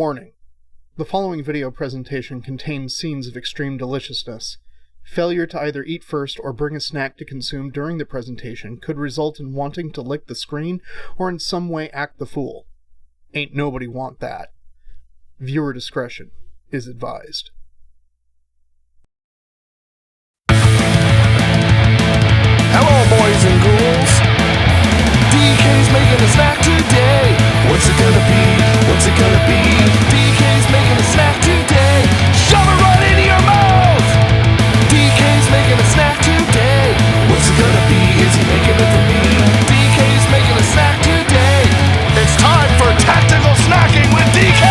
Warning. The following video presentation contains scenes of extreme deliciousness. Failure to either eat first or bring a snack to consume during the presentation could result in wanting to lick the screen or in some way act the fool. Ain't nobody want that. Viewer discretion is advised. Hello, boys and ghouls. DK's making a snack today. What's it gonna be? What's it gonna be? DK's making a snack today. Shove it right into your mouth. DK's making a snack today. What's it gonna be? Is he making it for me? DK's making a snack today. It's time for tactical snacking with DK.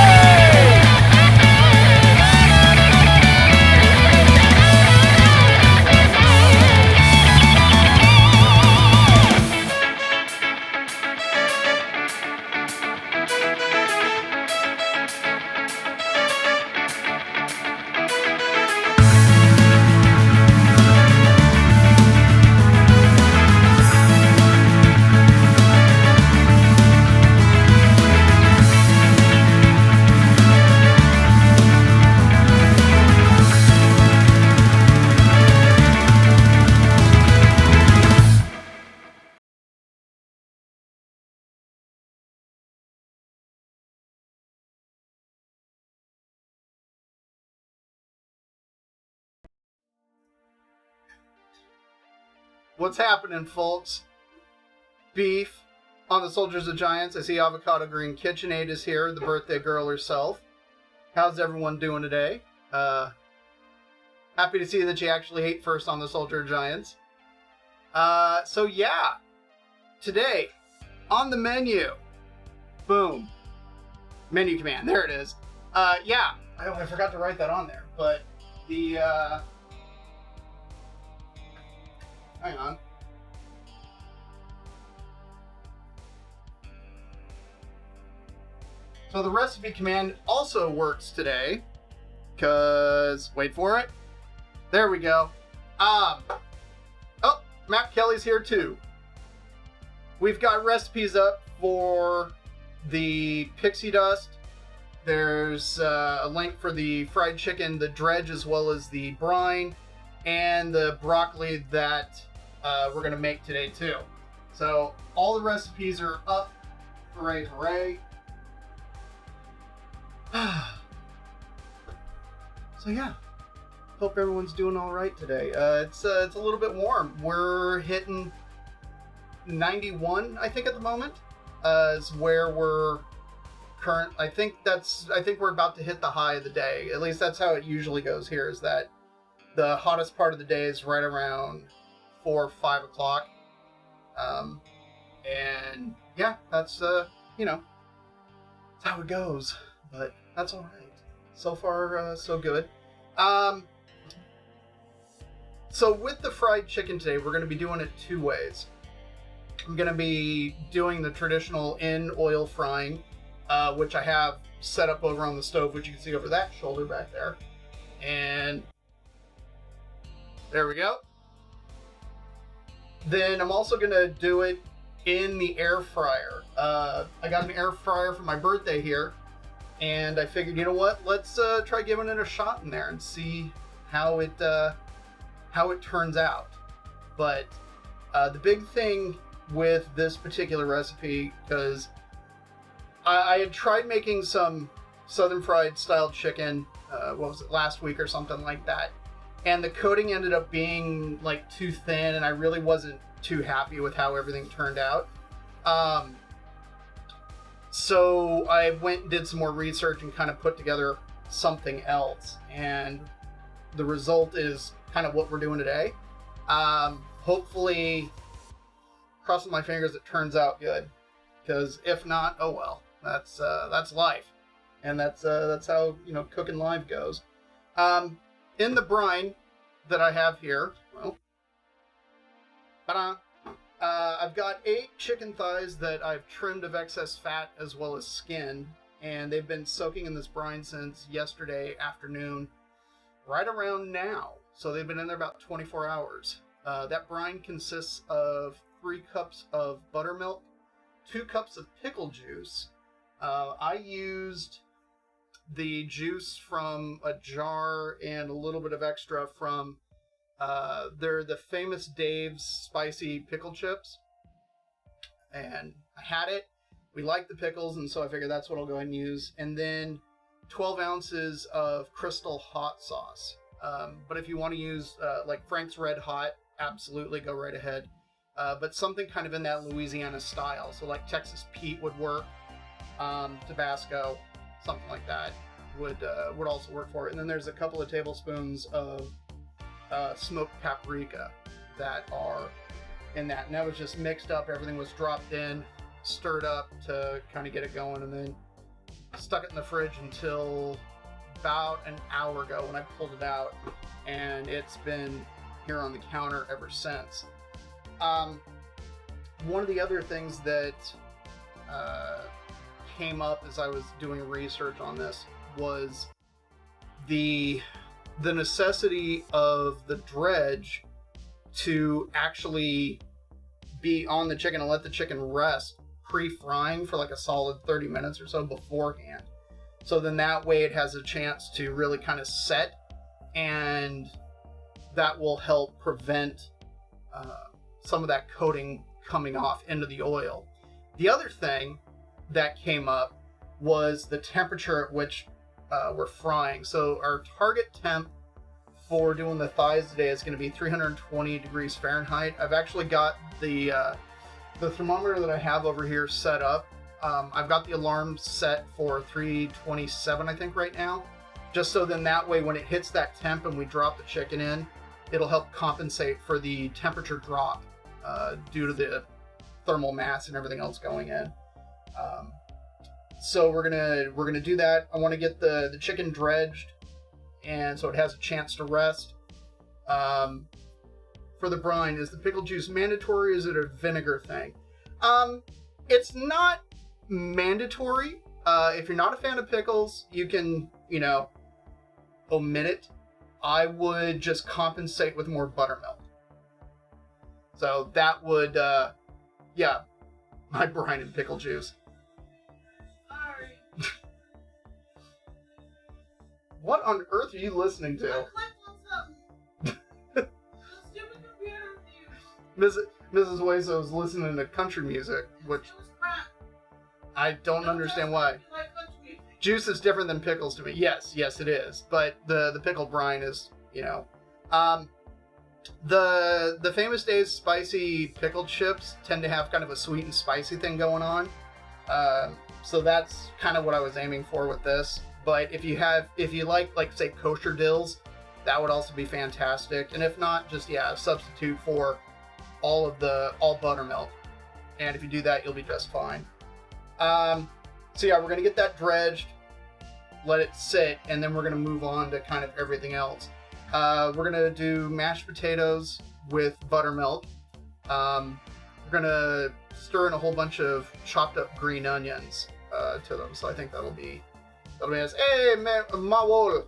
What's happening, folks? Beef on the Soldiers of Giants. I see AvocadoGreenKitchenAid is here, the birthday girl herself. How's everyone doing today? Happy to see that you actually ate first on the Soldier of Giants. So yeah, today on the menu, boom, menu command, there it is. Yeah, I forgot to write that on there, but the, hang on. So the recipe command also works today, because, wait for it. There we go. Oh, Matt Kelly's here too. We've got recipes up for the pixie dust. There's a link for the fried chicken, the dredge, as well as the brine, and the broccoli that we're going to make today too. So all the recipes are up. Hooray, hooray. So yeah, hope everyone's doing all right today. It's a little bit warm. We're hitting 91, I think, at the moment. Is where we're current. I think we're about to hit the high of the day. At least that's how it usually goes here. Is that the hottest part of the day is right around 4 or 5 o'clock. And yeah, that's that's how it goes. But that's all right. So far, so good. So with the fried chicken today, we're going to be doing it two ways. I'm going to be doing the traditional in oil frying, which I have set up over on the stove, which you can see over that shoulder back there. And there we go. Then I'm also going to do it in the air fryer. I got an air fryer for my birthday here, and I figured, you know what? Let's try giving it a shot in there and see how it turns out. But the big thing with this particular recipe, because I had tried making some southern fried style chicken, what was it, last week or something like that. And the coating ended up being like too thin, and I really wasn't too happy with how everything turned out. So I went and did some more research and kind of put together something else. And the result is kind of what we're doing today. Hopefully, crossing my fingers, it turns out good. Because if not, oh well. That's life. And that's how, cooking live goes. In the brine that I have here, well, ta-da! I've got 8 chicken thighs that I've trimmed of excess fat as well as skin, and they've been soaking in this brine since yesterday afternoon, right around now. So they've been in there about 24 hours. That brine consists of 3 cups of buttermilk, 2 cups of pickle juice. I used the juice from a jar and a little bit of extra from they're the famous Dave's spicy pickle chips. And I had it. We like the pickles, and so I figured that's what I'll go ahead and use. And then 12 ounces of Crystal hot sauce. But if you want to use like Frank's Red Hot, absolutely go right ahead. But something kind of in that Louisiana style. So like Texas Pete would work. Tabasco, something like that would also work for it. And then there's a couple of tablespoons of smoked paprika that are in that. And that was just mixed up. Everything was dropped in, stirred up to kind of get it going, and then stuck it in the fridge until about an hour ago when I pulled it out, and it's been here on the counter ever since. One of the other things that came up as I was doing research on this was the necessity of the dredge to actually be on the chicken and let the chicken rest pre-frying for like a solid 30 minutes or so beforehand. So then that way it has a chance to really kind of set, and that will help prevent some of that coating coming off into the oil. The other thing that came up was the temperature at which we're frying. So our target temp for doing the thighs today is going to be 320 degrees Fahrenheit. I've actually got the thermometer that I have over here set up. I've got the alarm set for 327, I think, right now. Just so then that way when it hits that temp and we drop the chicken in, it'll help compensate for the temperature drop due to the thermal mass and everything else going in. So we're gonna do that. I want to get the chicken dredged, and so it has a chance to rest. For the brine, is the pickle juice mandatory? Is it a vinegar thing? It's not mandatory. If you're not a fan of pickles, you can, omit it. I would just compensate with more buttermilk. So that would, my brine and pickle juice. Sorry. What on earth are you listening to? I clicked on something. The stupid computer view. Mrs. Hueso is listening to country music, which It was crap. I don't understand why. I like country music. Juice is different than pickles to me. Yes, it is. But the pickled brine is, the famous Dave's spicy pickled chips tend to have kind of a sweet and spicy thing going on. So that's kind of what I was aiming for with this. But if you like say kosher dills, that would also be fantastic. And if not, just substitute for all buttermilk. And if you do that, you'll be just fine. So we're gonna get that dredged, let it sit, and then we're gonna move on to kind of everything else. We're gonna do mashed potatoes with buttermilk. We're gonna stir in a whole bunch of chopped up green onions to them. So I think that'll be nice. Hey, man, Mawol.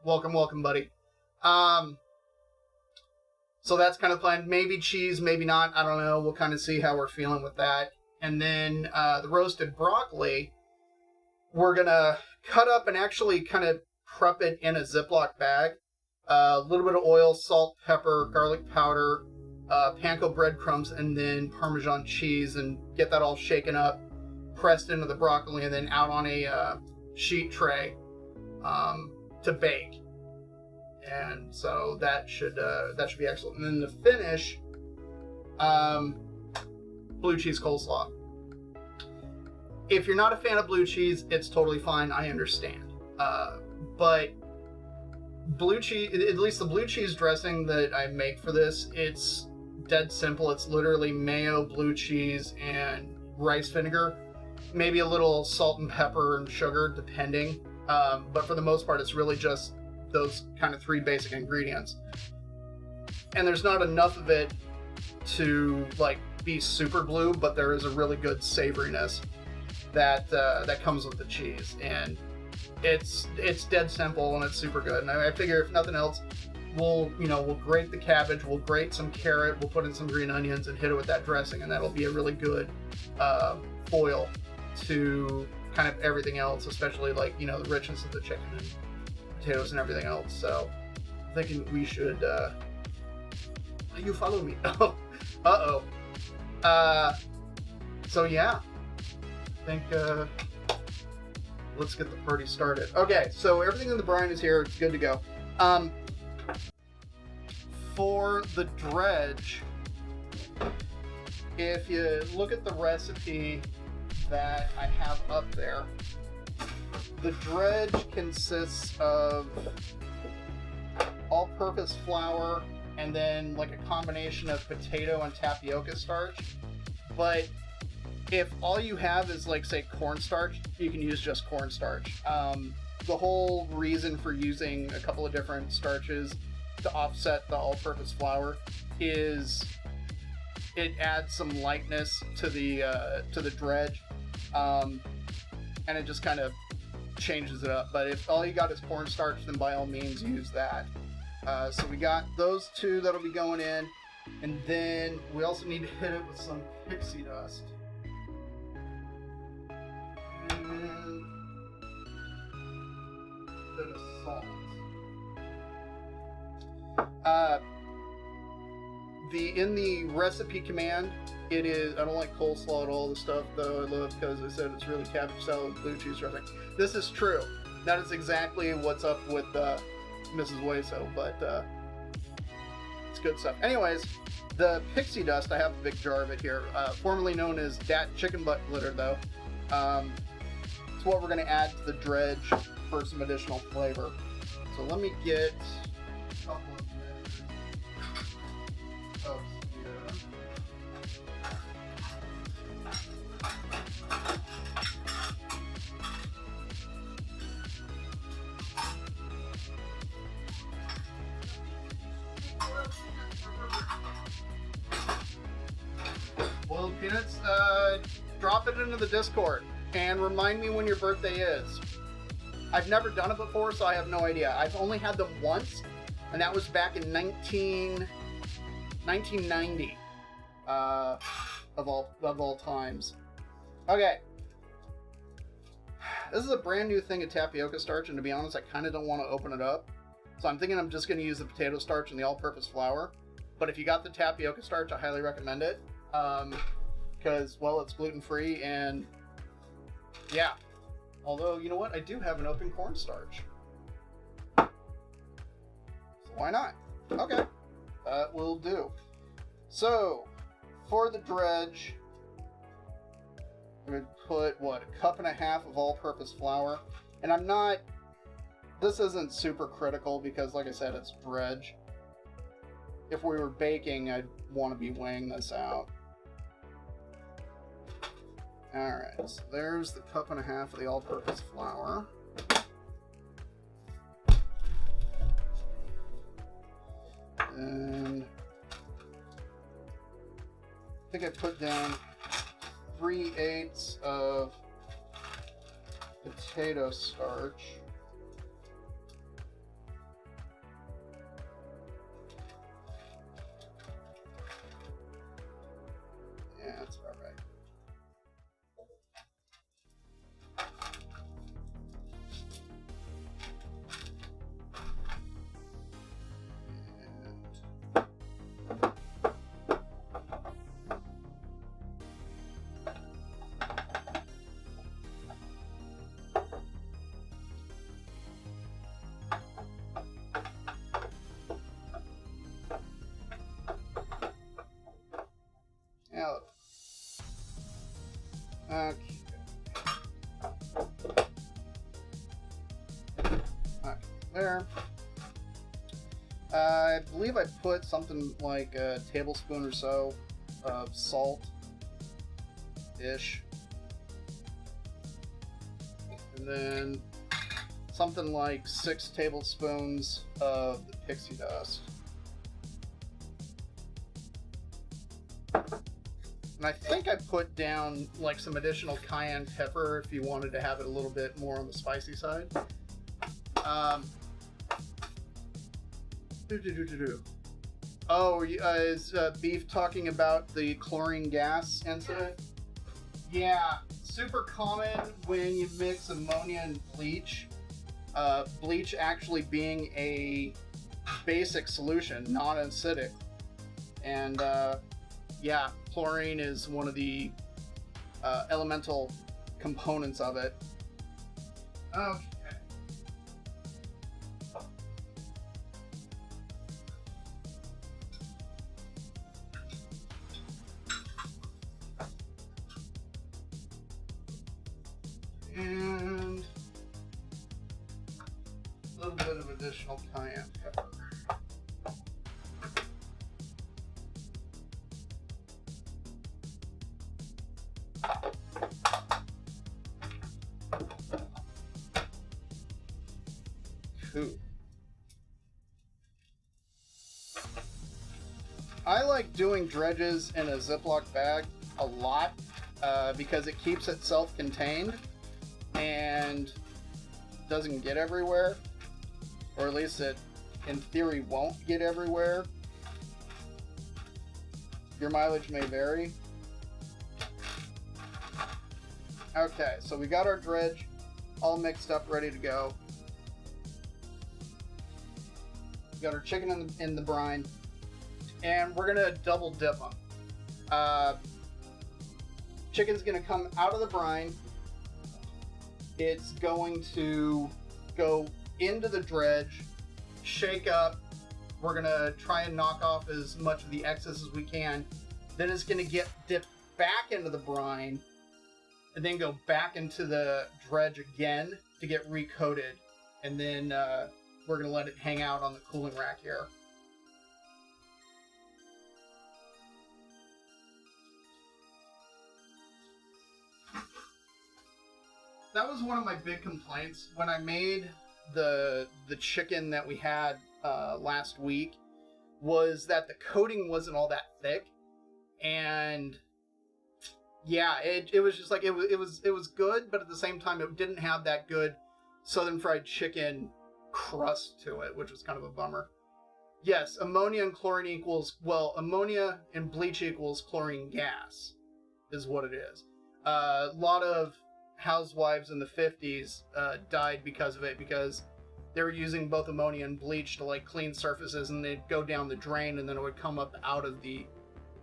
Welcome, buddy. So that's kind of the plan. Maybe cheese, maybe not. I don't know. We'll kind of see how we're feeling with that. And then the roasted broccoli, we're gonna cut up and actually kind of prep it in a Ziploc bag. A little bit of oil, salt, pepper, garlic powder, panko breadcrumbs, and then Parmesan cheese, and get that all shaken up, pressed into the broccoli, and then out on a sheet tray to bake. And so that should be excellent. And then the finish, blue cheese coleslaw. If you're not a fan of blue cheese, it's totally fine. I understand. But blue cheese, at least the blue cheese dressing that I make for this, it's dead simple. It's literally mayo, blue cheese, and rice vinegar. Maybe a little salt and pepper and sugar, depending. But for the most part, it's really just those kind of three basic ingredients. And there's not enough of it to be super blue, but there is a really good savoriness that comes with the cheese, and it's dead simple and it's super good. And I figure if nothing else, we'll grate the cabbage, we'll grate some carrot, we'll put in some green onions and hit it with that dressing, and that'll be a really good foil to kind of everything else, especially like, you know, the richness of the chicken and potatoes and everything else. So I'm thinking we should, you follow me. Uh-oh. So yeah, I think, let's get the party started. Okay, so everything in the brine is here. It's good to go. For the dredge, if you look at the recipe that I have up there, the dredge consists of all-purpose flour and then like a combination of potato and tapioca starch. But if all you have is like, say, cornstarch, you can use just cornstarch. The whole reason for using a couple of different starches to offset the all-purpose flour is it adds some lightness to the dredge, and it just kind of changes it up. But if all you got is cornstarch, then by all means use that. So we got those two that'll be going in, and then we also need to hit it with some pixie dust. And a bit of salt. In the recipe command, it is, I don't like coleslaw at all, the stuff though I love because I said it's really cabbage salad, blue cheese dressing. This is true. That is exactly what's up with Mrs. Hueso, but it's good stuff. Anyways, the pixie dust, I have a big jar of it here, formerly known as Dat chicken butt glitter though. It's what we're going to add to the dredge for some additional flavor. So let me get a couple of measures of here. Boiled peanuts, drop it into the Discord and remind me when your birthday is. I've never done it before, so I have no idea. I've only had them once, and that was back in 1990, of all times. Okay. This is a brand new thing of tapioca starch, and to be honest, I kind of don't want to open it up. So I'm thinking I'm just going to use the potato starch and the all-purpose flour. But if you got the tapioca starch, I highly recommend it. Because, well, it's gluten-free, and yeah. Although, you know what? I do have an open cornstarch. So why not? Okay. That will do. So, for the dredge, we would put, what, 1.5 cups of all-purpose flour. And I'm not... This isn't super critical because, like I said, it's dredge. If we were baking, I'd want to be weighing this out. Alright, so there's the 1.5 cups of the all-purpose flour. And I think I put down 3/8 of potato starch. Yeah, that's about right. Okay. There. I believe I put something like a tablespoon or so of salt-ish. And then something like 6 tablespoons of the pixie dust. And I think I put down like some additional cayenne pepper if you wanted to have it a little bit more on the spicy side. Oh, is Beef talking about the chlorine gas incident? Yeah, super common when you mix ammonia and bleach. Bleach actually being a basic solution, non-acidic. And yeah, chlorine is one of the elemental components of it. Okay. And a little bit of additional cayenne pepper. Cool. I like doing dredges in a Ziploc bag a lot because it keeps it self-contained and doesn't get everywhere, or at least it in theory won't get everywhere. Your mileage may vary. Okay, so we got our dredge all mixed up, ready to go. We got our chicken in the brine, and we're gonna double dip them. Chicken's gonna come out of the brine. It's going to go into the dredge, shake up. We're gonna try and knock off as much of the excess as we can. Then it's gonna get dipped back into the brine, and then go back into the dredge again to get recoated. And then we're gonna let it hang out on the cooling rack here. That was one of my big complaints when I made the chicken that we had last week, was that the coating wasn't all that thick, and yeah, it was just like it was good, but at the same time it didn't have that good southern fried chicken crust to it, which was kind of a bummer. Yes, ammonia and chlorine equals, well, ammonia and bleach equals chlorine gas is what it is. A lot of housewives in the 50s died because of it, because they were using both ammonia and bleach to like clean surfaces, and they'd go down the drain, and then it would come up out of the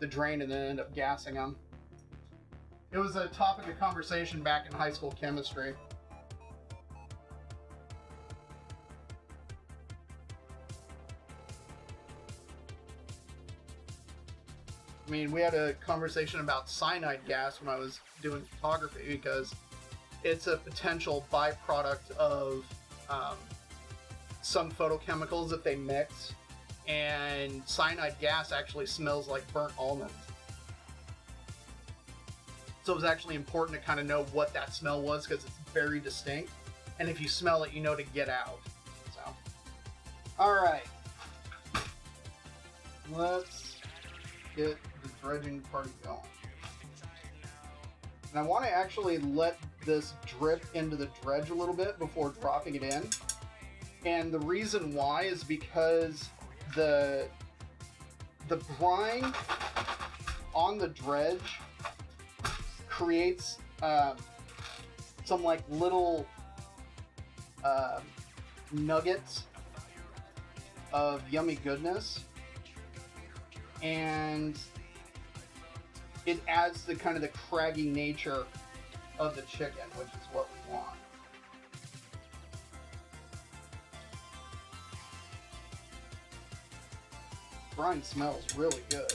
drain and then end up gassing them. It was a topic of conversation back in high school chemistry. I mean, we had a conversation about cyanide gas when I was doing photography, because it's a potential byproduct of some photochemicals that they mix, and cyanide gas actually smells like burnt almonds. So it was actually important to kind of know what that smell was, because it's very distinct, and if you smell it, you know to get out. So, all right, let's get the dredging party going. And I want to actually let this drip into the dredge a little bit before dropping it in. And the reason why is because the brine on the dredge creates some like little nuggets of yummy goodness, and it adds the kind of the craggy nature of the chicken, which is what we want. Brine smells really good.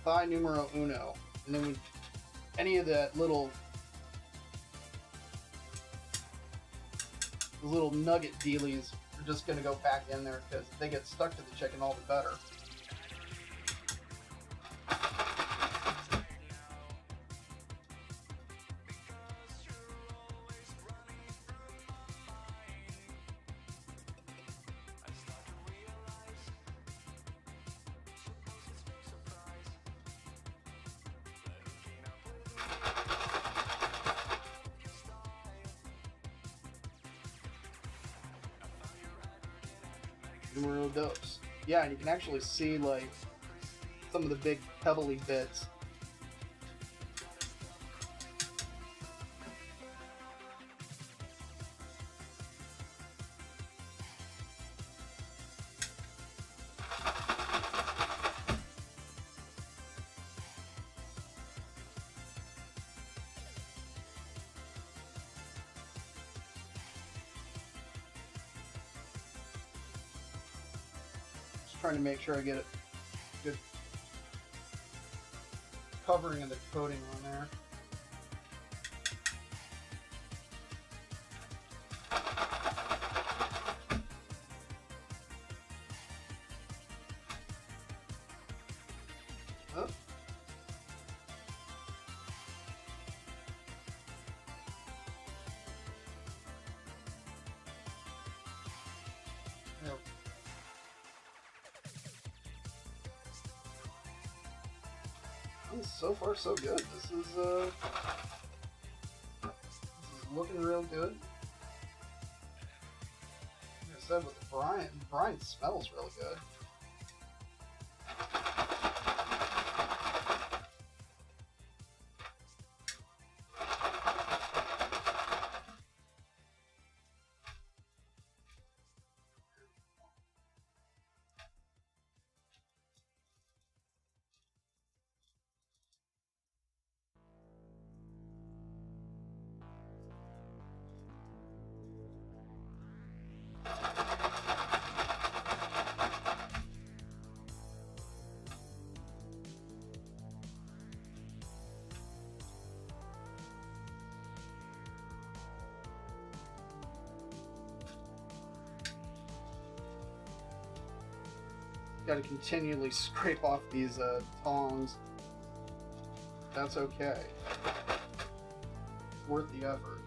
Thigh numero uno, and then any of the little nugget dealies are just going to go back in there, because if they get stuck to the chicken, all the better. Numero dos. Yeah, and you can actually see like some of the big pebbly bits. Trying to make sure I get it good covering of the coating on there. Oh. There. So far, so good. This is looking real good. Like I said, with the brine smells really good. Got to continually scrape off these tongs. That's okay. It's worth the effort.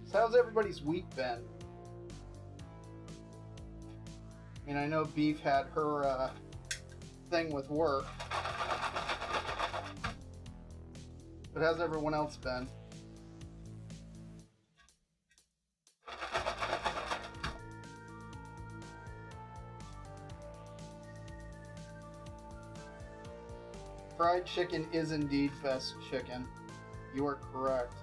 So how's everybody's week been? I mean, I know Beef had her thing with work, but how's everyone else been? Fried chicken is indeed best chicken. You are correct.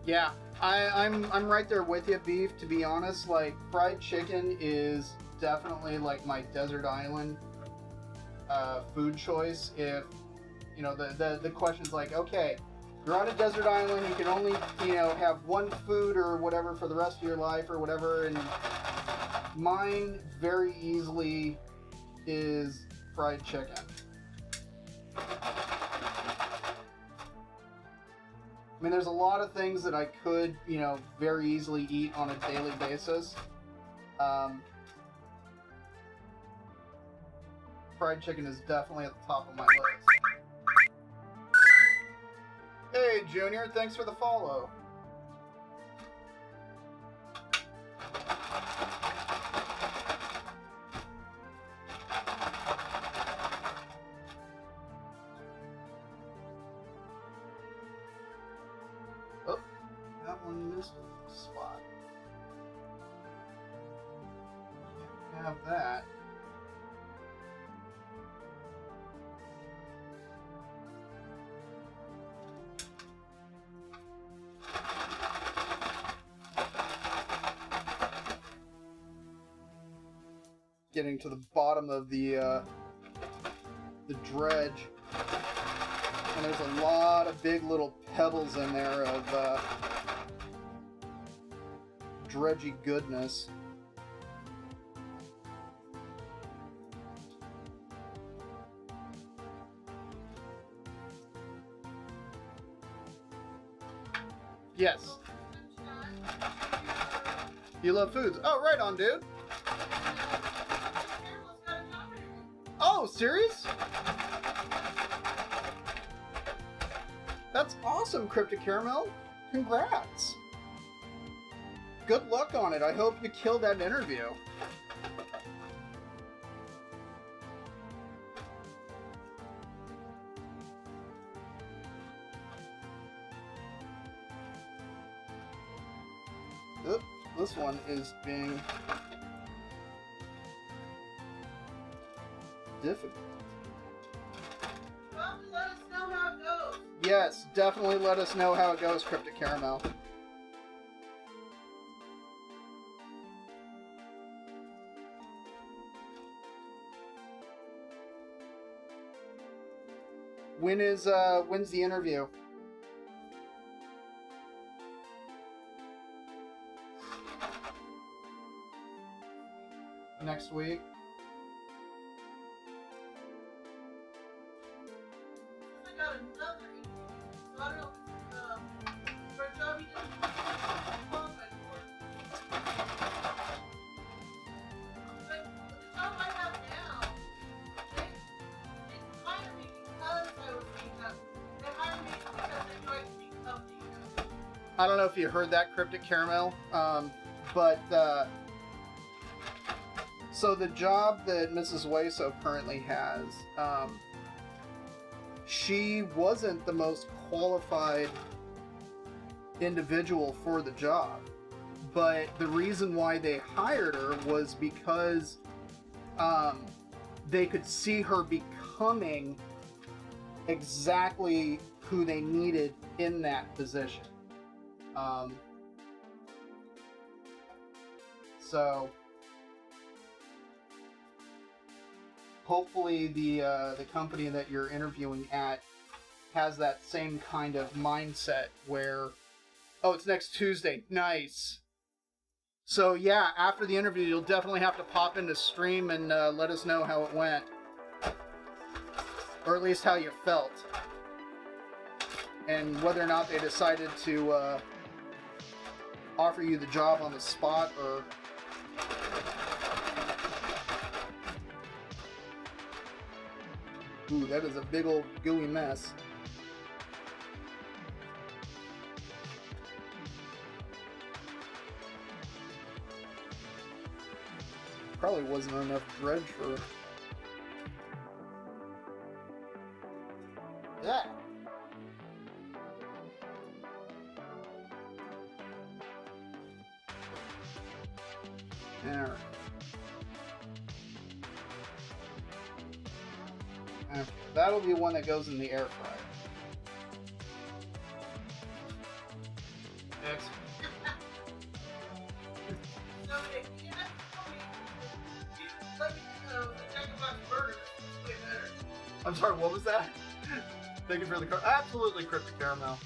Yeah, I'm right there with you, Beef. To be honest, like fried chicken is definitely like my desert island food choice. If you know the question's like, okay, you're on a desert island, you can only have one food or whatever for the rest of your life or whatever, and mine very easily is fried chicken. I mean, there's a lot of things that I could, very easily eat on a daily basis. Fried chicken is definitely at the top of my list. Hey, Junior, thanks for the follow. Spot. Can't have that. Getting to the bottom of the dredge, and there's a lot of big little pebbles in there of dredgy goodness. Yes. You love foods. Oh, right on, dude. Caramel's got a job interview. Oh, serious? That's awesome, Cryptic Caramel. Congrats. Good luck on it. I hope you kill that interview. Oop, this one is being difficult. Well, let us know how it goes. Yes, definitely let us know how it goes, Cryptic Caramel. When's the interview? Next week. I got another interview. So I don't know, for a job he didn't qualify for. But the job I have now, they hired me because I was being up. They hired me because they tried to be healthy. I don't know if you heard that, Cryptic Caramel, but so the job that Mrs. Hueso currently has, she wasn't the most qualified individual for the job, but the reason why they hired her was because they could see her becoming exactly who they needed in that position. So hopefully the company that you're interviewing at has that same kind of mindset where, oh, it's next Tuesday. Nice. So yeah, after the interview, you'll definitely have to pop into stream and let us know how it went. Or at least how you felt. And whether or not they decided to offer you the job on the spot or... Ooh, that is a big old gooey mess. Probably wasn't enough dredge for... that. Alright. Okay, that'll be one that goes in the air fryer. Excellent. So, you have to tell me, you let me know the Jack in the Box burger is way better. I'm sorry, what was that? Thank you for the car. Absolutely, Cryptic Caramel.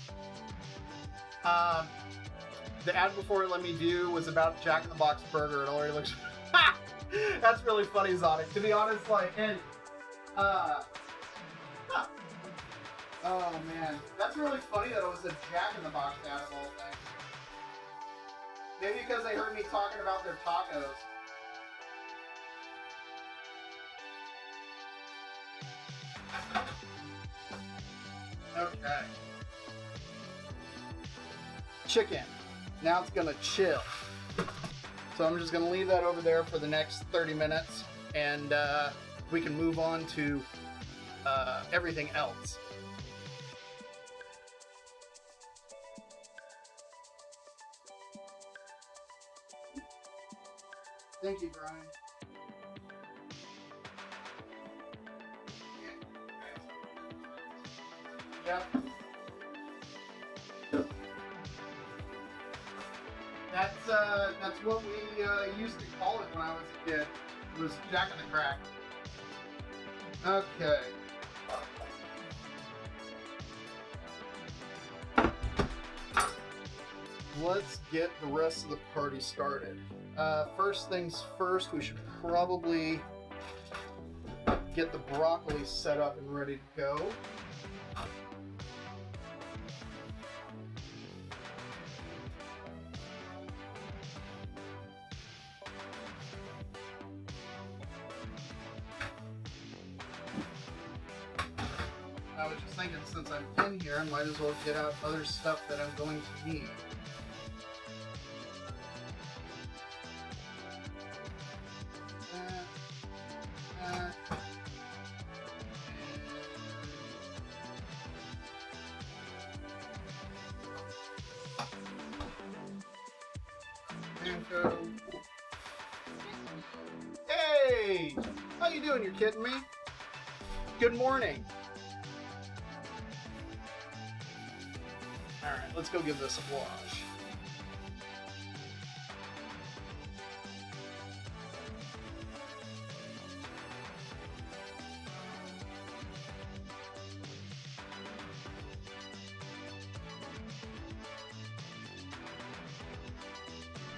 The ad before it let me do was about Jack in the Box burger. It already looks. That's really funny, Zonic. To be honest, like, and oh man, that's really funny that it was a Jack in the Box ad of all things. Maybe because they heard me talking about their tacos. Okay. Chicken. Now it's gonna chill. So I'm just gonna leave that over there for the next 30 minutes and we can move on to everything else. Thank you, Brian. Yep. That's what we used to call it when I was a kid. It was Jack in the Crack. Okay. Let's get the rest of the party started. First things first, we should probably get the broccoli set up and ready to go. I was just thinking, since I'm in here, I might as well get out other stuff that I'm going to need. Hey! How you doing? You're kidding me? Good morning. Alright, let's go give this a wash.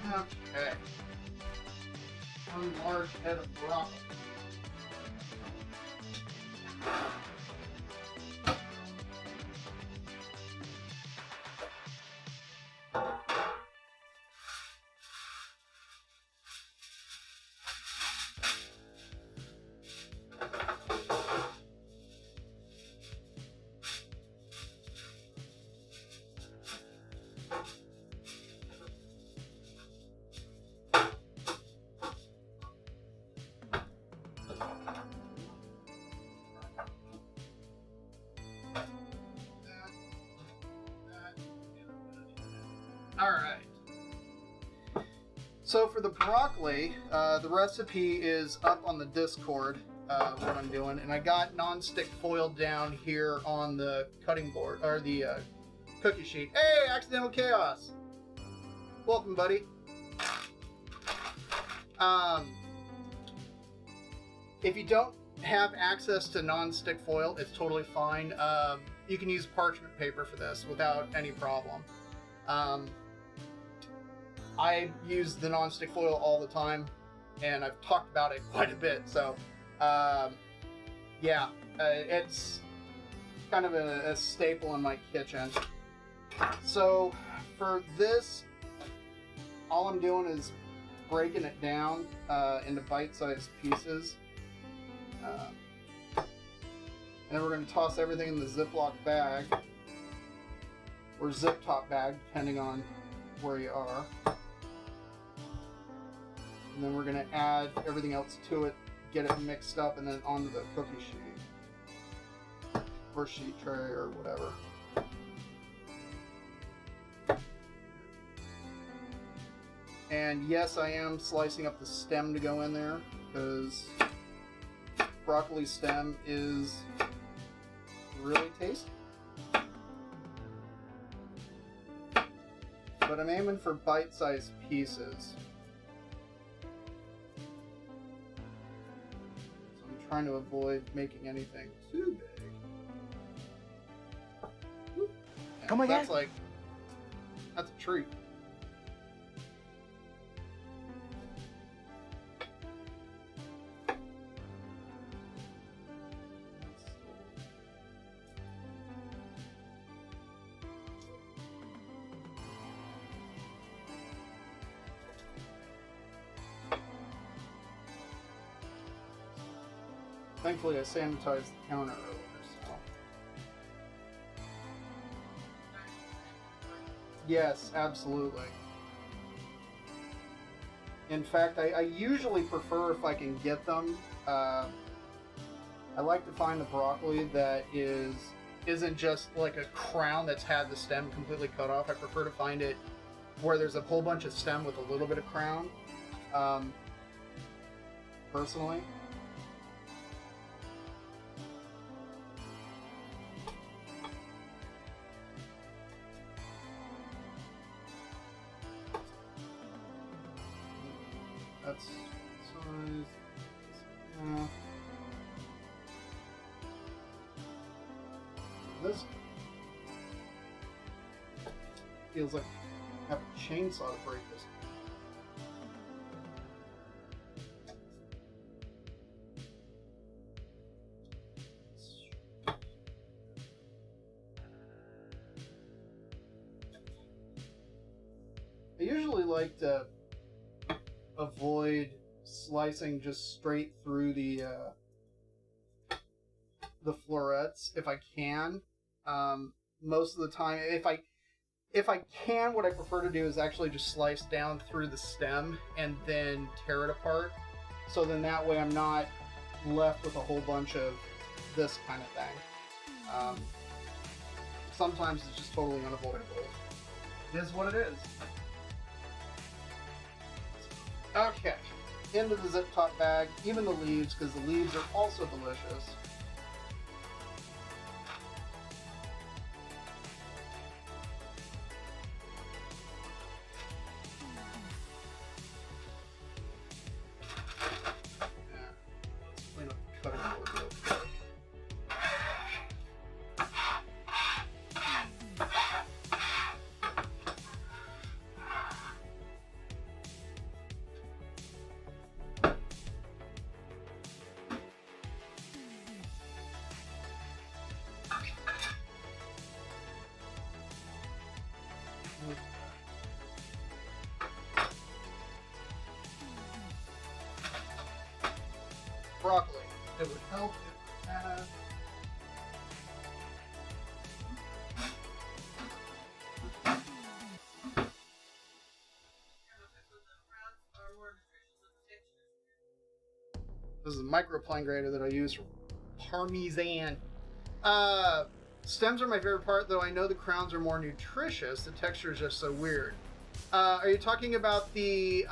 Okay. One large head of broccoli. Alright. So for the broccoli, the recipe is up on the Discord, what I'm doing, and I got non-stick foil down here on the cutting board, or the cookie sheet. Hey, Accidental Chaos! Welcome, buddy. If you don't have access to non-stick foil, it's totally fine. You can use parchment paper for this without any problem. I use the non-stick foil all the time, and I've talked about it quite a bit, so yeah, it's kind of a staple in my kitchen. So for this, all I'm doing is breaking it down into bite-sized pieces. And then we're going to toss everything in the Ziploc bag, or zip top bag, depending on where you are. And then we're going to add everything else to it, get it mixed up, and then onto the cookie sheet, or sheet tray, or whatever. And yes, I am slicing up the stem to go in there, because broccoli stem is really tasty. But I'm aiming for bite-sized pieces. So I'm trying to avoid making anything too big. Oh my that's God. like, that's a treat. Thankfully, I sanitized the counter earlier, so. Yes, absolutely. In fact, I usually prefer, if I can get them, I like to find the broccoli that isn't just like a crown that's had the stem completely cut off. I prefer to find it where there's a whole bunch of stem with a little bit of crown, personally. That's size. Yeah. This feels like I have a chainsaw to break this. I usually like to avoid slicing just straight through the the florets if I can. Most of the time, if I can, what I prefer to do is actually just slice down through the stem and then tear it apart. So then that way I'm not left with a whole bunch of this kind of thing. Sometimes it's just totally unavoidable. It is what it is. Okay, into the zip top bag, even the leaves, because the leaves are also delicious. Broccoli. It would help if it had... This is a microplane grater that I use for parmesan. Stems are my favorite part, though I know the crowns are more nutritious. The texture is just so weird. Are you talking about the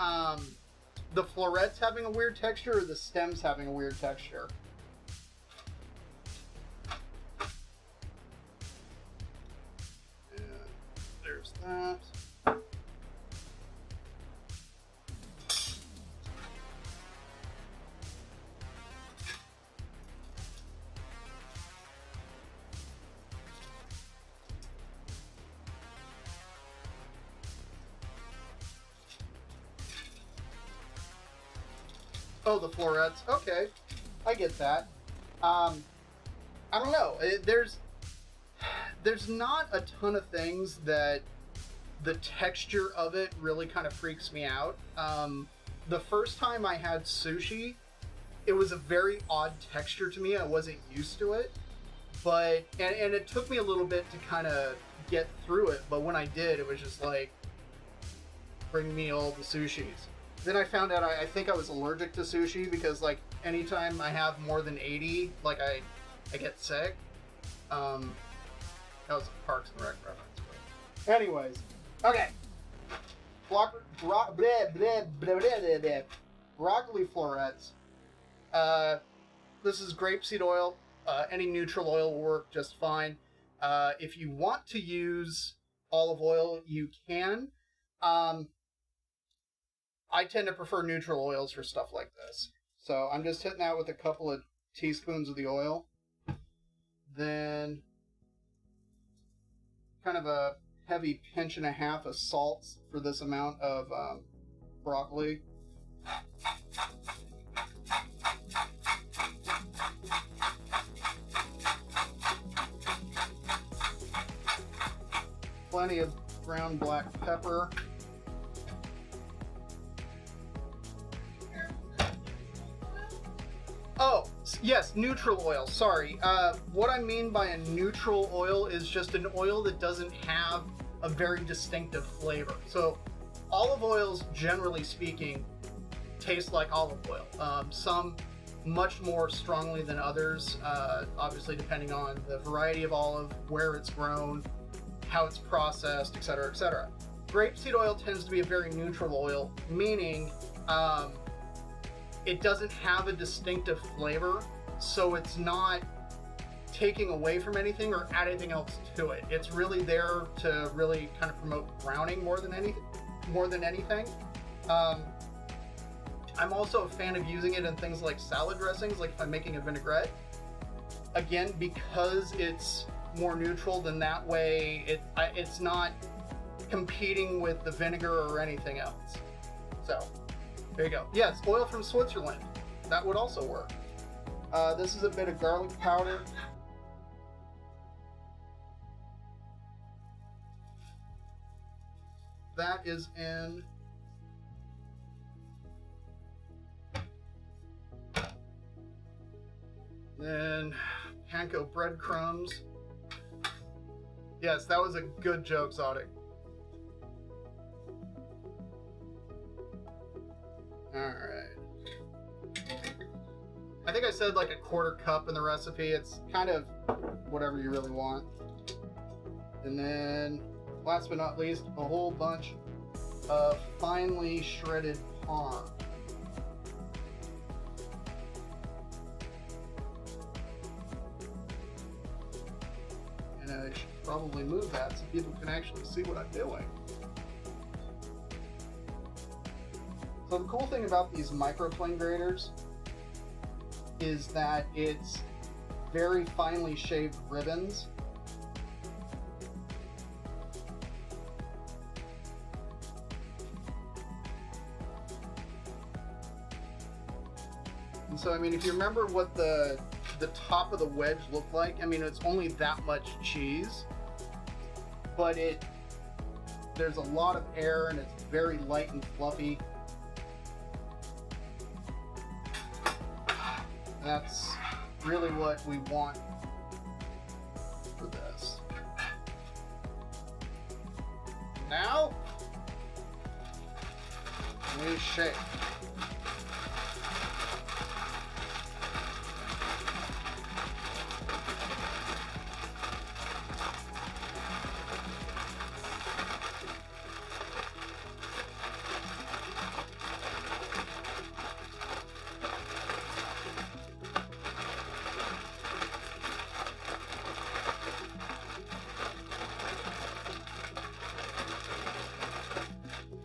florets having a weird texture, or the stems having a weird texture? And there's that. Oh, the florets. Okay, I get that. I don't know. There's not a ton of things that the texture of it really kind of freaks me out. The first time I had sushi, it was a very odd texture to me. I wasn't used to it, but and it took me a little bit to kind of get through it. But when I did, it was just like, bring me all the sushis. Then I found out I think I was allergic to sushi because, like, anytime I have more than 80, like, I get sick. That was a Parks and Rec reference. But anyways, okay. Broccoli florets. This is grapeseed oil. Any neutral oil will work just fine. If you want to use olive oil, you can. I tend to prefer neutral oils for stuff like this. So I'm just hitting that with a couple of teaspoons of the oil. Then kind of a heavy pinch and a half of salt for this amount of broccoli. Plenty of ground black pepper. Oh, yes, neutral oil. Sorry. What I mean by a neutral oil is just an oil that doesn't have a very distinctive flavor. So olive oils, generally speaking, taste like olive oil. Some much more strongly than others, obviously depending on the variety of olive, where it's grown, how it's processed, etc., etc. Grapeseed oil tends to be a very neutral oil, meaning it doesn't have a distinctive flavor, so it's not taking away from anything or add anything else to it. It's really there to really kind of promote browning more than anything. I'm also a fan of using it in things like salad dressings, like if I'm making a vinaigrette. Again, because it's more neutral, then that way it's not competing with the vinegar or anything else. So there you go. Yes, oil from Switzerland. That would also work. This is a bit of garlic powder. That is in. Then panko breadcrumbs. Yes, that was a good joke, Zodic. Alright. I think I said like a quarter cup in the recipe. It's kind of whatever you really want. And then, last but not least, a whole bunch of finely shredded parm. And I should probably move that so people can actually see what I'm doing. So the cool thing about these microplane graters is that it's very finely shaved ribbons. And so, I mean, if you remember what the top of the wedge looked like, I mean, it's only that much cheese, but there's a lot of air and it's very light and fluffy. That's really what we want for this. Now, we shake.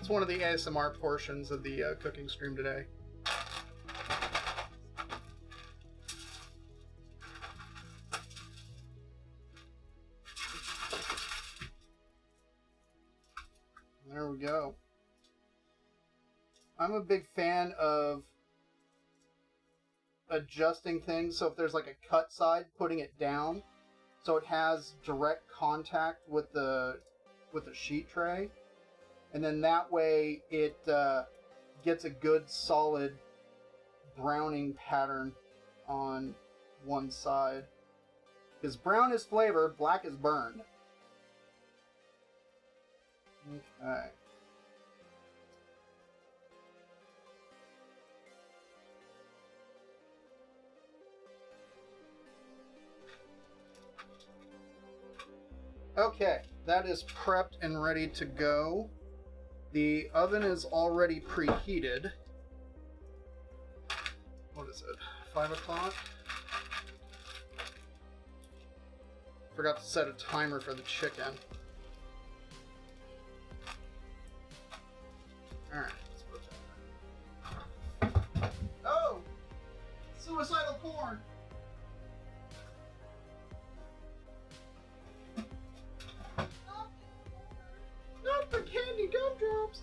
It's one of the ASMR portions of the cooking stream today. There we go. I'm a big fan of adjusting things, so if there's like a cut side, putting it down so it has direct contact with the sheet tray. And then that way it gets a good solid browning pattern on one side. Because brown is flavor, black is burn. Okay. Okay, that is prepped and ready to go. The oven is already preheated. What is it? 5 o'clock? Forgot to set a timer for the chicken. Alright, let's put that. Oh! Suicidal porn! Not the candy gumdrops!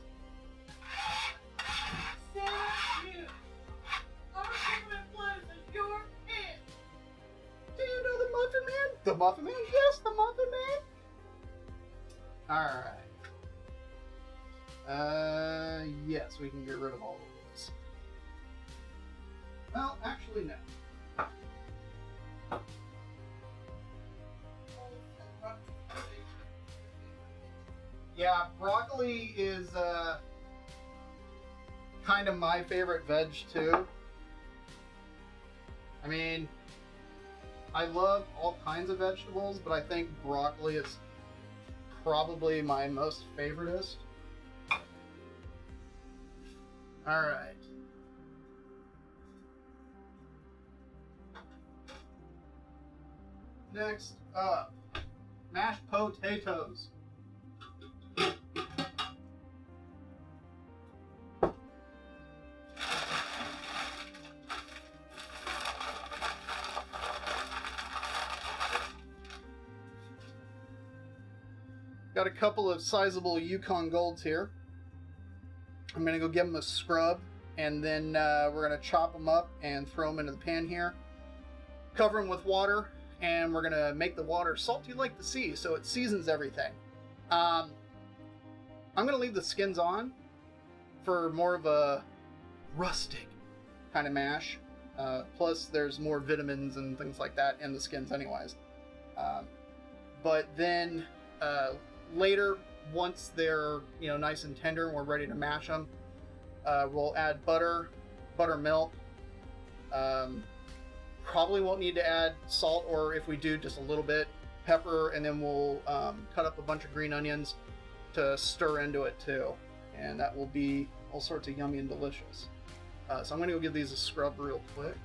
Thank you. Our human blood is your hand. Do you know the Muffin Man? The Muffin Man? Yes, the Muffin Man! Alright. Yes, we can get rid of all of this. Well, actually, no. Yeah, broccoli is kind of my favorite veg too. I mean, I love all kinds of vegetables, but I think broccoli is probably my most favoritist. Alright. Next up, mashed potatoes. Got a couple of sizable Yukon Golds here. I'm going to go give them a scrub, and then we're going to chop them up and throw them into the pan here. Cover them with water, and we're going to make the water salty like the sea, so it seasons everything. I'm going to leave the skins on for more of a rustic kind of mash. Plus, there's more vitamins and things like that in the skins anyways. But then later, once they're nice and tender and we're ready to mash them, we'll add buttermilk. Probably won't need to add salt, or if we do, just a little bit, pepper, and then we'll cut up a bunch of green onions to stir into it too. And that will be all sorts of yummy and delicious. So I'm going to go give these a scrub real quick.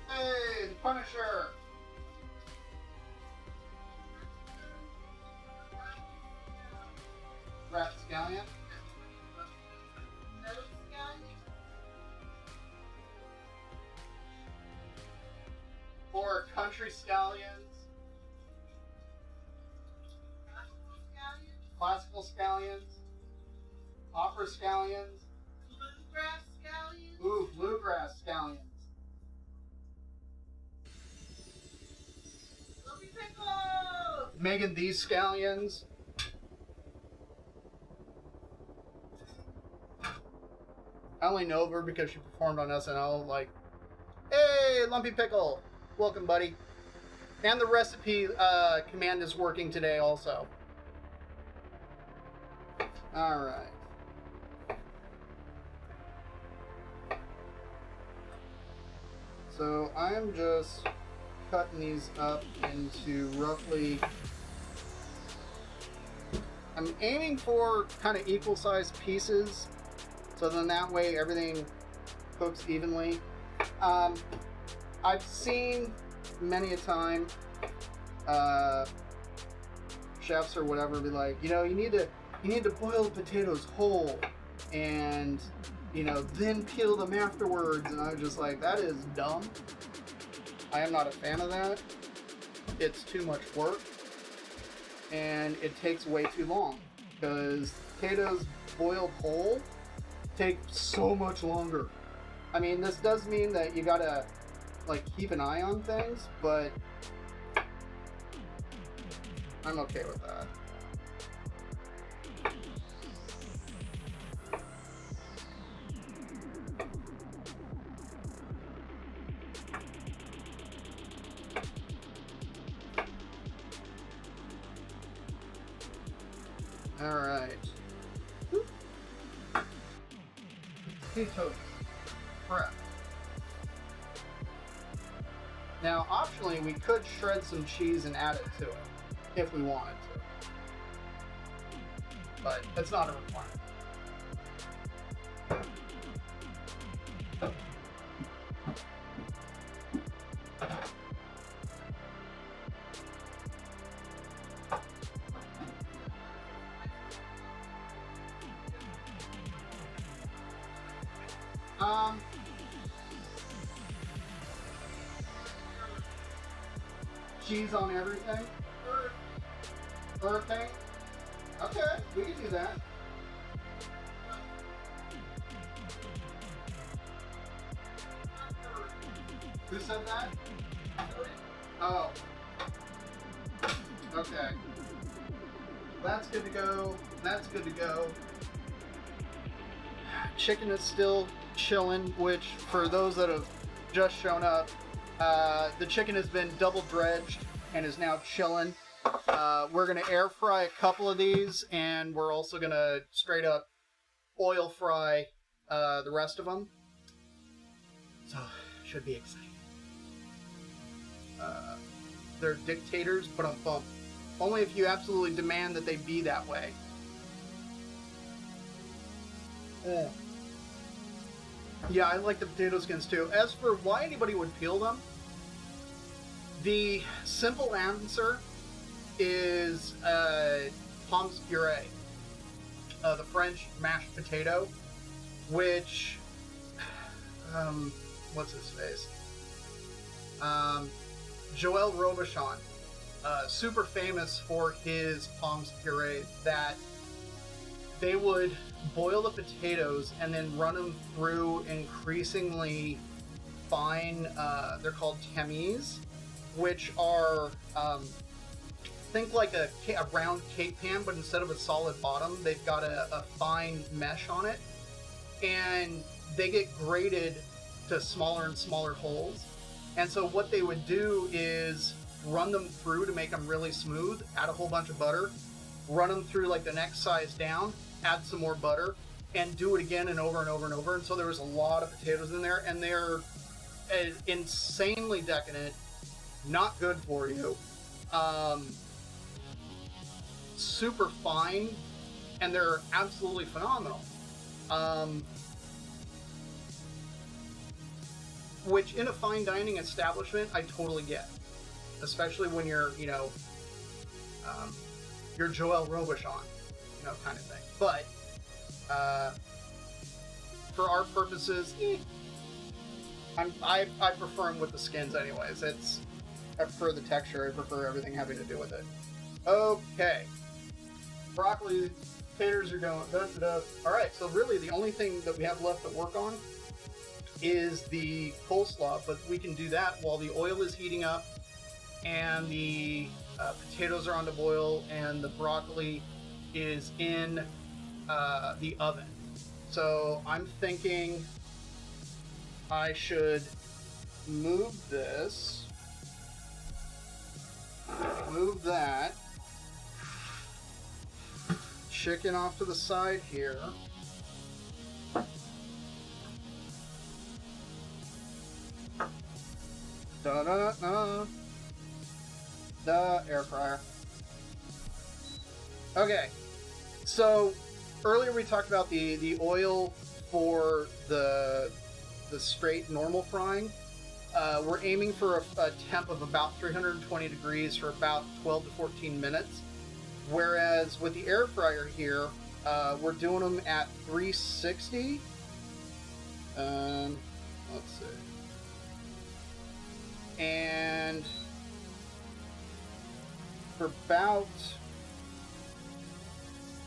Hey, the Punisher! Rapscallion. Or country scallions. Classical scallions. Opera scallions. Bluegrass scallions. Ooh, bluegrass scallions. Lumpy pickles. Megan, these scallions. I only know of her because she performed on SNL. Like, hey, Lumpy Pickle, welcome, buddy. And the recipe command is working today also. All right. So I'm just cutting these up into roughly. I'm aiming for kind of equal sized pieces, so then that way everything cooks evenly. I've seen many a time chefs or whatever be like, you need to boil the potatoes whole, and then peel them afterwards. And I was just like, that is dumb. I am not a fan of that. It's too much work, and it takes way too long, because potatoes boiled whole take so much longer. I mean, this does mean that you gotta keep an eye on things, but I'm okay with that. All right. Potatoes prepped. Now, optionally, we could shred some cheese and add it to it if we wanted to, but it's not a requirement. Cheese on everything? Everything? Okay, we can do that. Who said that? Oh. Okay. That's good to go. That's good to go. Chicken is still chilling, which for those that have just shown up, the chicken has been double dredged and is now chilling. We're going to air fry a couple of these, and we're also going to straight up oil fry the rest of them. So, should be exciting. They're dictators, but on bump. Only if you absolutely demand that they be that way. Yeah, I like the potato skins too. As for why anybody would peel them, the simple answer is pommes puree, the French mashed potato, which what's his face? Joel Robuchon, super famous for his pommes puree, that they would boil the potatoes and then run them through increasingly fine, they're called tamis, which are, think like a round cake pan, but instead of a solid bottom, they've got a fine mesh on it, and they get grated to smaller and smaller holes. And so what they would do is run them through to make them really smooth, add a whole bunch of butter, run them through like the next size down, add some more butter, and do it again and over and over and over. And so there was a lot of potatoes in there, and they're insanely decadent, not good for you, super fine, and they're absolutely phenomenal. Which in a fine dining establishment, I totally get. Especially when you're, you know, you're Joel Robuchon, you know, kind of thing. But, for our purposes, I prefer them with the skins anyways. I prefer the texture, I prefer everything having to do with it. Okay. Broccoli, taters are going, Alright, so really the only thing that we have left to work on is the coleslaw, but we can do that while the oil is heating up and the potatoes are on to boil and the broccoli is in the oven. So I'm thinking I should move this, move that, chicken off to the side here. The air fryer. Okay, so earlier we talked about the oil for the straight normal frying. We're aiming for a temp of about 320 degrees for about 12 to 14 minutes. Whereas with the air fryer here, we're doing them at 360. Let's see. And for about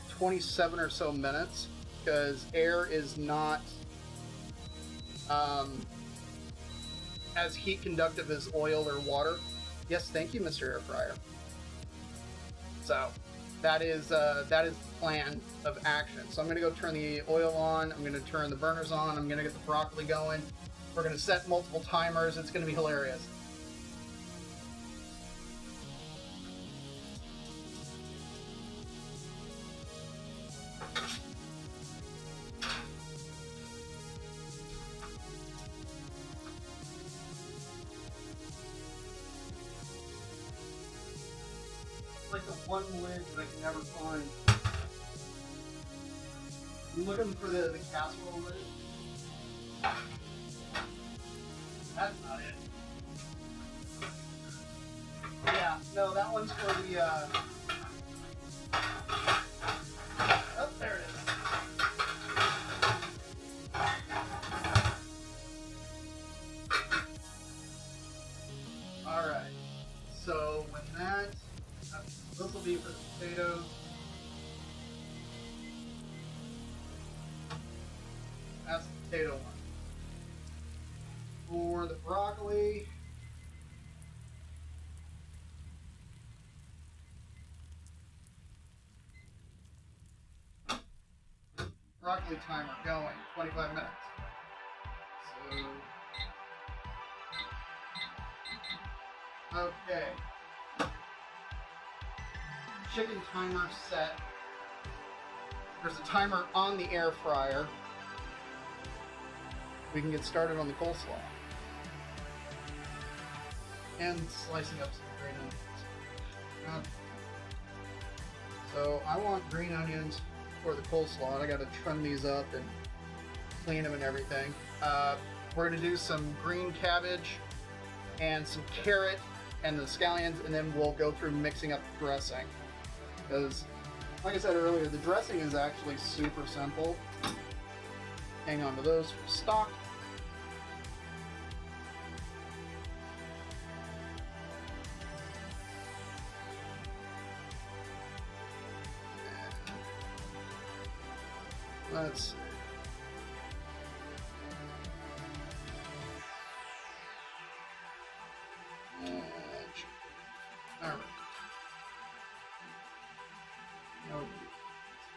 27 or so minutes, because air is not as heat conductive as oil or water. Yes, thank you, Mr. Air Fryer. So that is the plan of action. So I'm going to go turn the oil on. I'm going to turn the burners on. I'm going to get the broccoli going. We're going to set multiple timers. It's going to be hilarious. Like the one lid that I can never find. I'm looking for the casserole lid. That's not it. Yeah, no, that one's for the, oh, there it is. Alright, so with that, this will be for the potatoes. That's the potato one. For the broccoli, broccoli timer going, 25 minutes. So, okay. Chicken timer set. There's a timer on the air fryer. We can get started on the coleslaw. And slicing up some green onions. So I want green onions for the coleslaw, and I gotta trim these up and clean them and everything. We're gonna do some green cabbage and some carrot and the scallions, and then we'll go through mixing up the dressing. Because, like I said earlier, the dressing is actually super simple. Hang on to those for stock. Let's see. All right.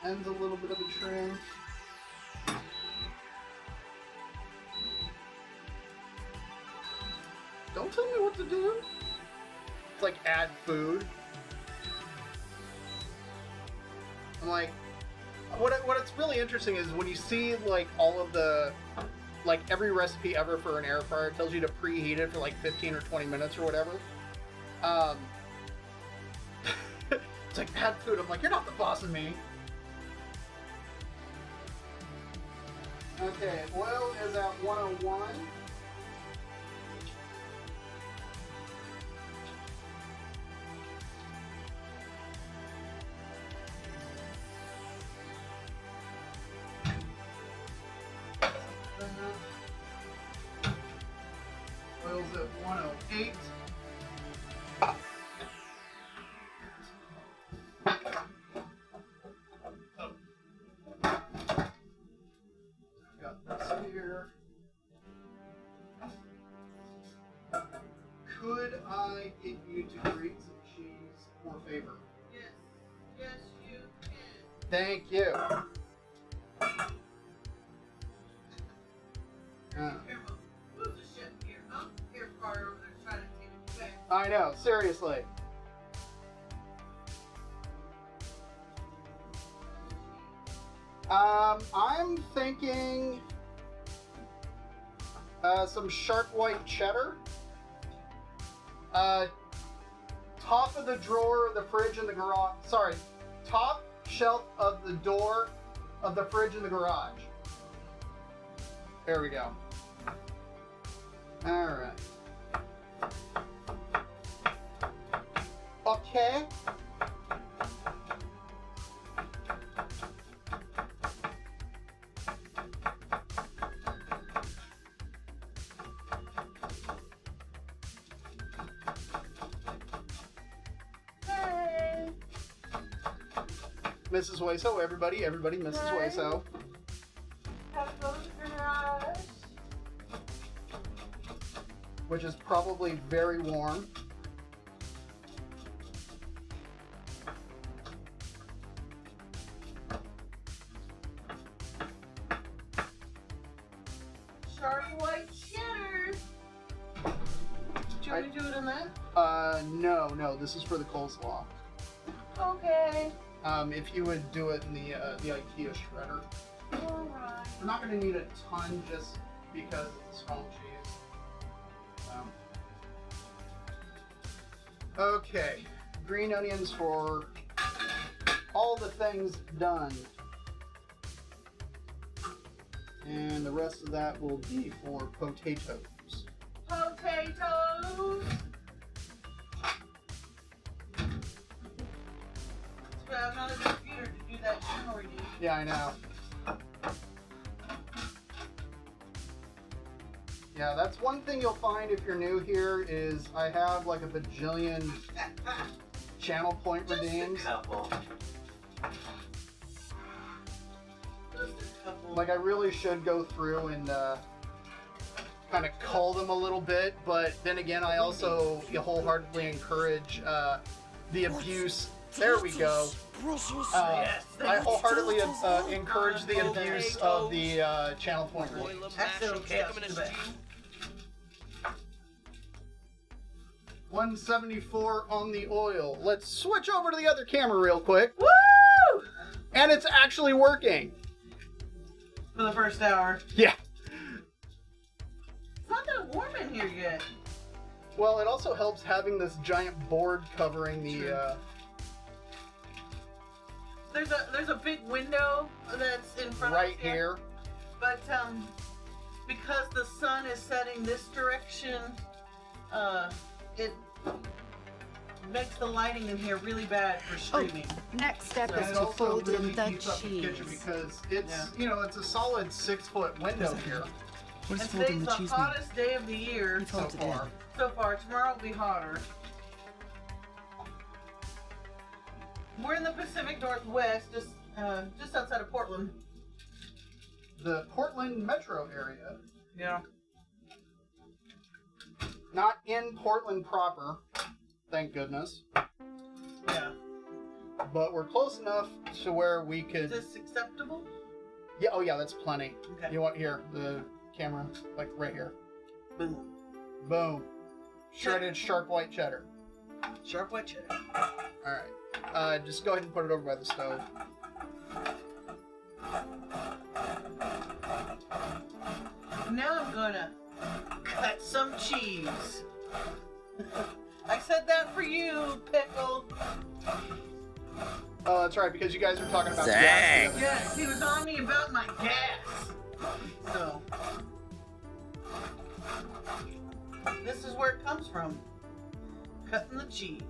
Ends a little bit of a trim. Don't tell me what to do. It's like add food. I'm like, what's really interesting is when you see like all of the, like every recipe ever for an air fryer tells you to preheat it for like 15 or 20 minutes or whatever. It's like add food. I'm like, you're not the boss of me. Okay, oil is at 101. Oil's at 108. Got this here. Could I get you to grate some cheese for favor? Yes. Yes, you can. Thank you. Careful. Move the shit here. I'm here far over there trying to take it back. I know, seriously. I'm thinking some sharp white cheddar. Top of the drawer of the fridge in the garage. Sorry, top shelf of the door of the fridge in the garage. There we go. All right. Okay. Hey. Mrs. Hueso, everybody, Mrs. Hi. Hueso. Have those garage. Which is probably very warm. Sharp white cheddar. Do you want me to do it in that? No, this is for the coleslaw. Okay. If you would do it in the IKEA shredder. Alright. We're not going to need a ton just because it's a small cheese. Okay, green onions for all the things done. And the rest of that will be for potatoes. Potatoes. I'm not a computer to do that for you. Yeah, I know. Yeah, that's one thing you'll find if you're new here is I have like a bajillion channel point redeems. Couple. Just a couple. Like I really should go through and kind of cull them a little bit, but then again I also wholeheartedly encourage the abuse. There we go. Yes. I wholeheartedly encourage the abuse of the channel point redeems. Accidental chaos to that. 174 on the oil. Let's switch over to the other camera real quick. Woo! And it's actually working. For the first hour. Yeah. It's not that warm in here yet. Well, it also helps having this giant board covering the. True. There's a big window that's in front right of us here. But because the sun is setting this direction, it makes the lighting in here really bad for streaming. Next step And is it to also fold really in the heats up the kitchen cheese. because it's Yeah. it's a solid 6-foot window here What And does folding today's the the cheese mean? hottest day of the year You so fold it in. far. so far. Tomorrow will be hotter. We're in the Pacific Northwest, just outside of Portland. the Portland metro area. Yeah. Not in Portland proper, thank goodness. Yeah. But we're close enough to where we could... Is this acceptable? Yeah, oh yeah, that's plenty. Okay. You want here, the camera, like right here. Boom. Boom. Shredded sharp white cheddar. Sharp white cheddar. Alright. Just go ahead and put it over by the stove. Now I'm gonna cut some cheese. I said that for you, Pickle. Oh, that's right, because you guys were talking about Dang. gas the other Yes, day. he was on me about my gas. So, this is where it comes from. Cutting the cheese.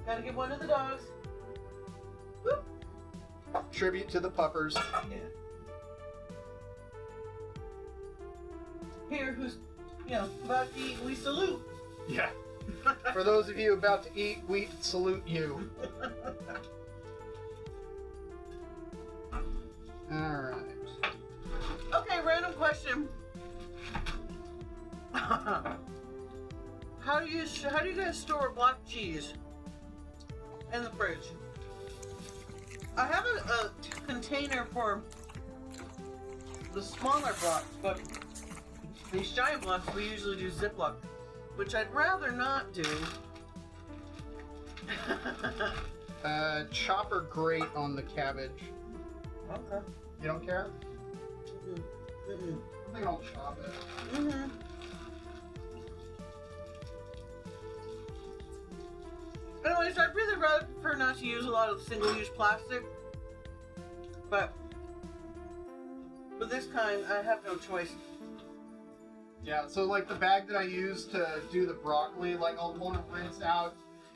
Gotta give one to the dogs. Whoop. Tribute to the puppers. Yeah. Here, who's, about to eat, we salute. Yeah. For those of you about to eat, we salute you. Alright. Okay, random question. How do you guys store block cheese in the fridge? I have a container for the smaller blocks, but these giant blocks we usually do Ziploc, which I'd rather not do. Chop or grate on the cabbage. Okay. You don't care? Mm-mm. I think I'll chop it. Mm-hmm. Anyways, I'd really rather prefer not to use a lot of single-use plastic, but with this kind, I have no choice. Yeah, so like the bag that I use to do the broccoli, like I'll want to rinse out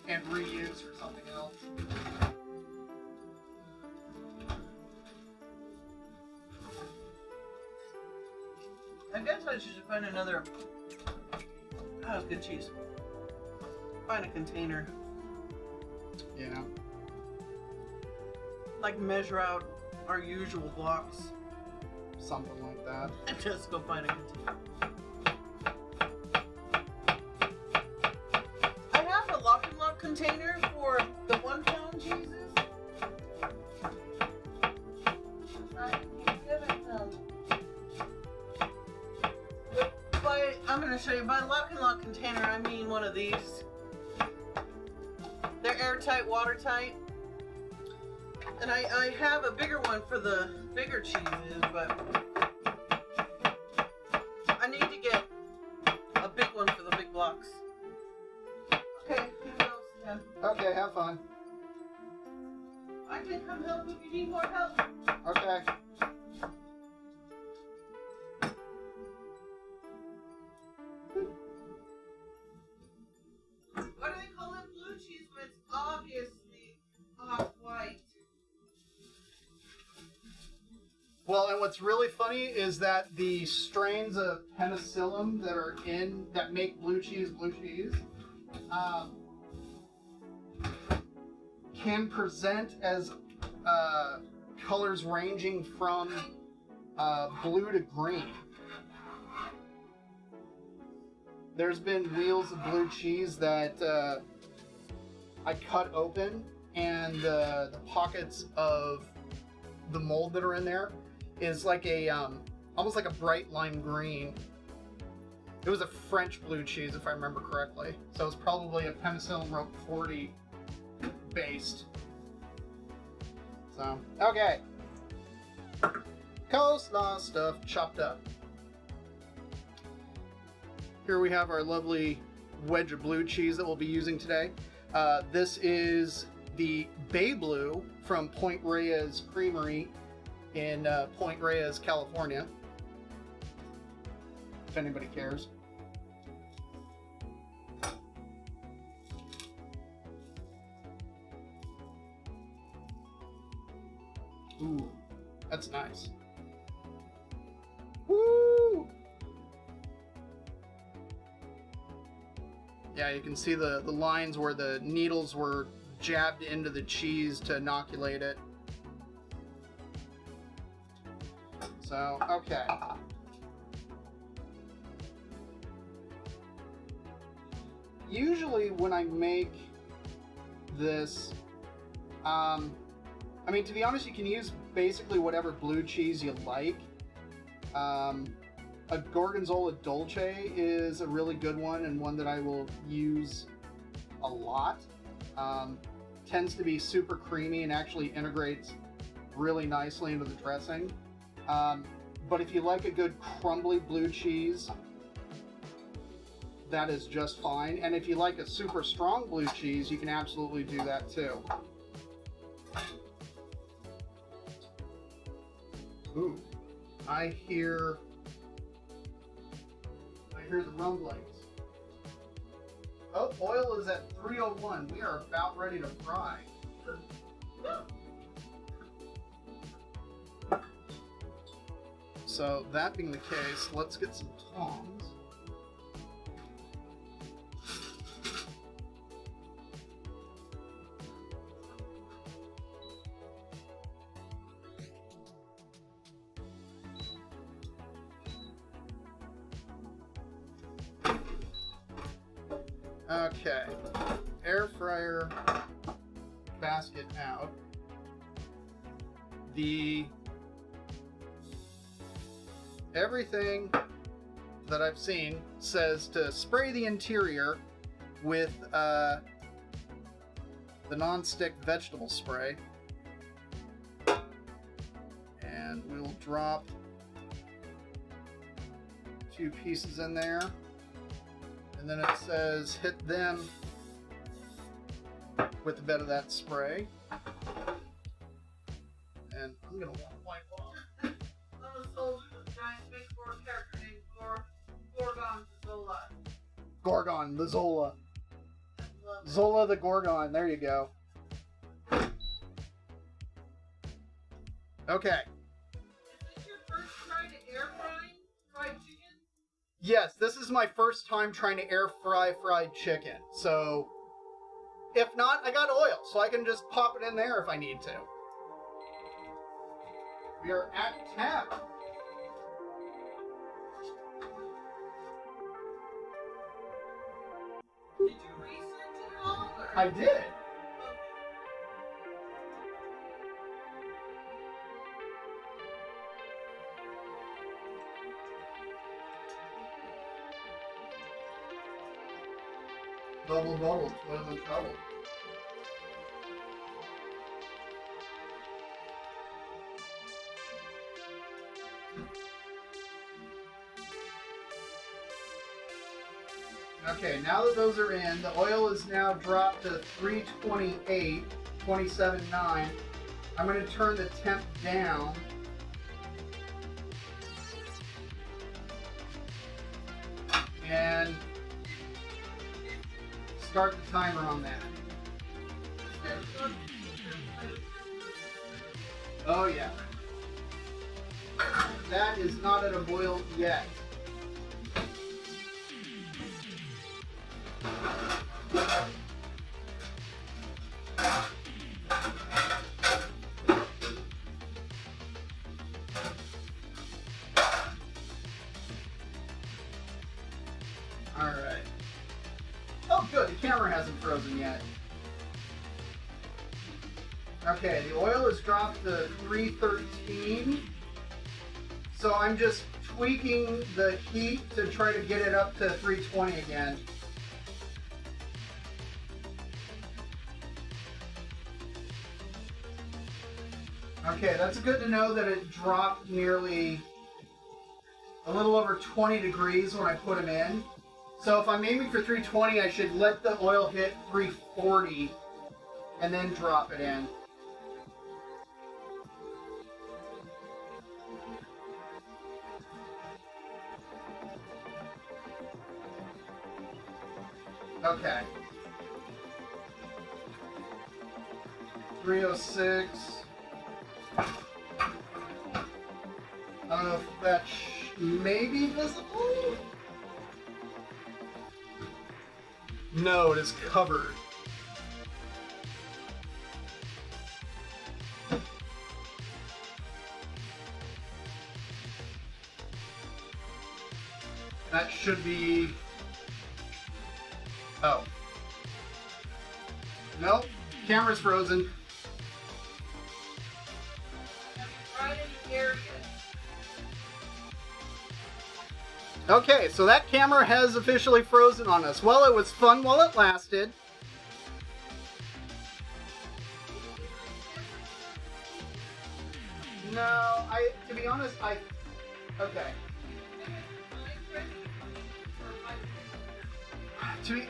and reuse for something else. I guess I should find another. Oh, good cheese. Find a container. Yeah. Like measure out our usual blocks. Something like that. And just go find a container. I have a lock and lock container for the 1 pound cheeses. I'm going to show you. By lock and lock container, I mean one of these. They're airtight, watertight. And I have a bigger one for the bigger cheeses, but I need to get a big one for the big blocks. Okay, who else? Yeah. Okay, have fun. I can come help if you need more help. Okay. Why do they call it blue cheese when it's obviously off-white? Well, and what's really funny is that the strains of penicillin that make blue cheese, can present as colors ranging from blue to green. There's been wheels of blue cheese that I cut open, and the pockets of the mold that are in there is like a almost like a bright lime green. It was a French blue cheese, if I remember correctly. So it was probably a penicillin rope 40 based. So, okay. Coleslaw stuff chopped up. Here we have our lovely wedge of blue cheese that we'll be using today. This is the Bay Blue from Point Reyes Creamery in Point Reyes, California, if anybody cares. Ooh, that's nice. Woo! Yeah, you can see the lines where the needles were jabbed into the cheese to inoculate it. So, okay. Usually when I make this, I mean, to be honest, you can use basically whatever blue cheese you like. A Gorgonzola Dolce is a really good one and one that I will use a lot. Tends to be super creamy and actually integrates really nicely into the dressing. But if you like a good crumbly blue cheese, that is just fine. And if you like a super strong blue cheese, you can absolutely do that too. Ooh, I hear the rumblings. Oh, oil is at 301. We are about ready to fry. So that being the case, let's get some tongs. Okay, air fryer basket out. Everything that I've seen says to spray the interior with the non-stick vegetable spray. And we'll drop 2 pieces in there. And then it says hit them with a bit of that spray. And I'm gonna wipe off. Gorgon, the Zola. Zola the Gorgon, there you go. Okay. Is this your first try to air fry fried chicken? Yes, this is my first time trying to air fry fried chicken. So, if not, I got oil, so I can just pop it in there if I need to. We are at temp. Did you research it all? Or? I did. Double, double, twin and trouble. Okay, now that those are in, the oil is now dropped to 328, 27.9. I'm going to turn the temp down. And start the timer on that. Oh yeah. That is not at a boil yet. Alright. Oh good, the camera hasn't frozen yet. Okay, the oil is dropped to 313. So I'm just tweaking the heat to try to get it up to 320 again. Okay, that's good to know that it dropped nearly a little over 20 degrees when I put them in. So if I'm aiming for 320, I should let the oil hit 340 and then drop it in. Okay. 306. I don't know if that may be visible. No, it is covered. should be... Oh. Nope. Camera's frozen. Okay, so that camera has officially frozen on us. Well, it was fun while it lasted. No, to be honest, okay.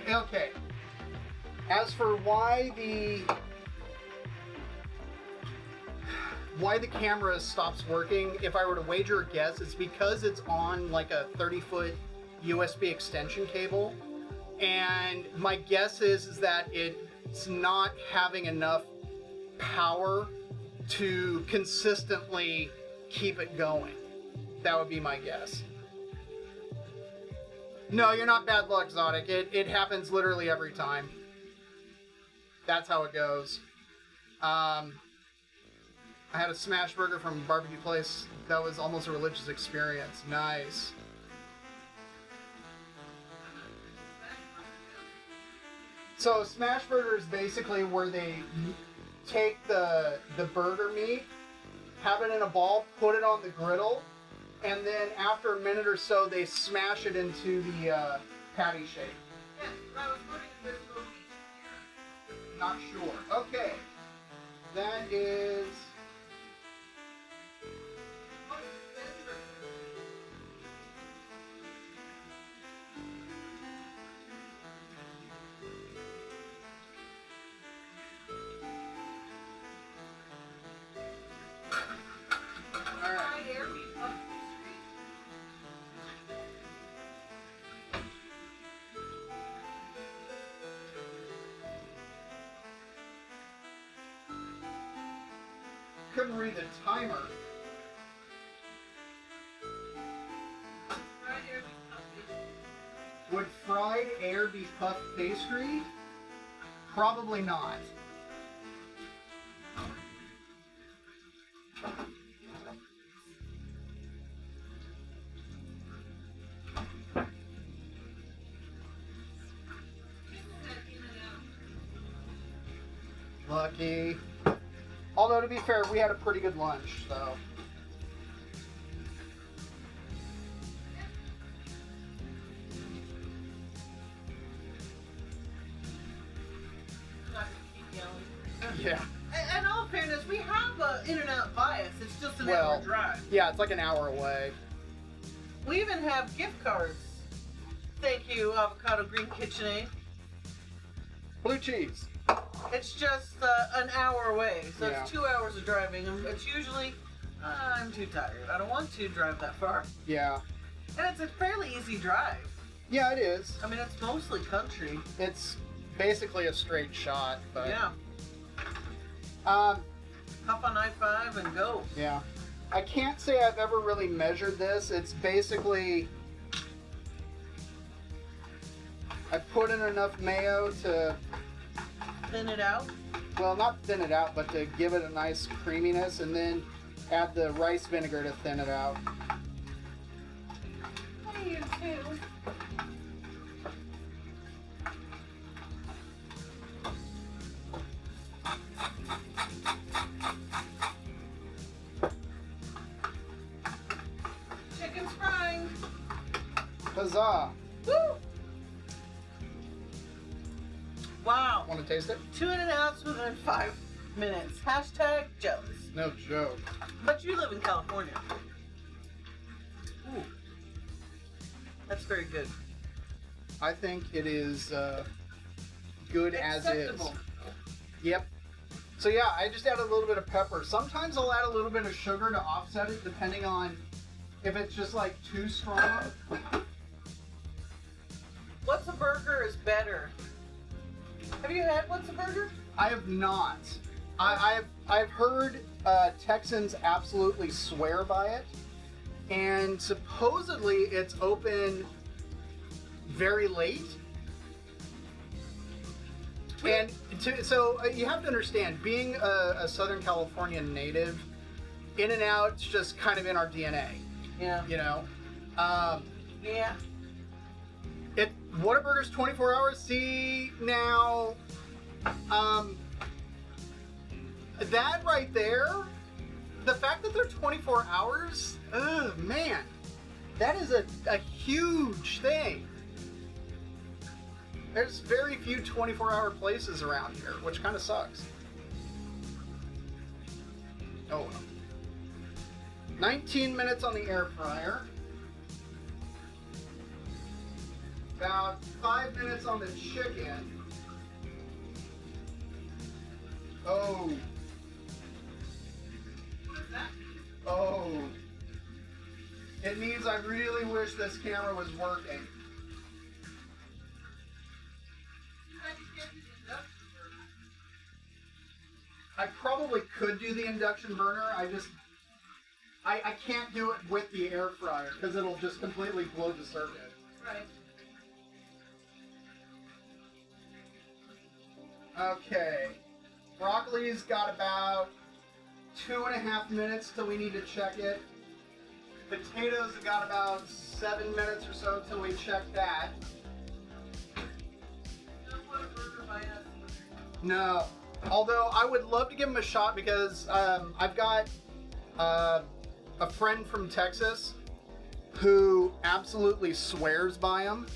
Okay. As for why the camera stops working, if I were to wager a guess, it's because it's on like a 30-foot USB extension cable. And my guess is that it's not having enough power to consistently keep it going. That would be my guess. No, you're not bad luck, Zodic. It happens literally every time. That's how it goes. I had a smash burger from a barbecue place that was almost a religious experience. Nice. So smash burger is basically where they take the burger meat, have it in a ball, put it on the griddle, and then after a minute or so, they smash it into the patty shape. Yeah, I was putting this movie. Not sure. Okay. That is... Couldn't read the timer. Would fried air be puffed pastry? Probably not. Lucky. Although, to be fair, we had a pretty good lunch, so. Yeah. In all fairness, we have an in-and-out bias. It's just an hour drive. Yeah, it's like an hour away. We even have gift cards. Thank you, AvocadoGreenKitchenAid. Blue cheese. It's just an hour away, so Yeah. it's 2 hours of driving. And it's usually, I'm too tired. I don't want to drive that far. Yeah. And it's a fairly easy drive. Yeah, it is. I mean, it's mostly country. It's basically a straight shot, but... Yeah. Um, Hop on I-5 and go. yeah. I can't say I've ever really measured this. It's basically... I put in enough mayo to... Thin it out. Well, not thin it out, but to give it a nice creaminess, and then add the rice vinegar to thin it out. Hey, you too. Chicken's frying. Huzzah! Woo! Wow. Want to taste it? 2 in-and-outs within 5 minutes. Hashtag jealous. No joke. But you live in California. Ooh. That's very good. I think it is good as is. Acceptable. Yep. So yeah, I just add a little bit of pepper. Sometimes I'll add a little bit of sugar to offset it, depending on if it's just like too strong. What's a burger is better? Have you had What's a Burger? I have not. I've heard Texans absolutely swear by it, and supposedly it's open very late. And so you have to understand, being a Southern California native, In-N-Out's just kind of in our DNA. Yeah. You know. Yeah. Whataburger's 24 hours. See, now, that right there, the fact that they're 24 hours, man, that is a huge thing. There's very few 24-hour places around here, which kind of sucks. Oh well. 19 minutes on the air fryer. About 5 minutes on the chicken. Oh. What does that mean? Oh. It means I really wish this camera was working. I probably could do the induction burner. I can't do it with the air fryer because it'll just completely blow the circuit. Right. Okay. Broccoli's got about 2.5 minutes till we need to check it. Potatoes have got about 7 minutes or so till we check that. You don't want a burger by us. No. Although I would love to give them a shot because I've got a friend from Texas who absolutely swears by them.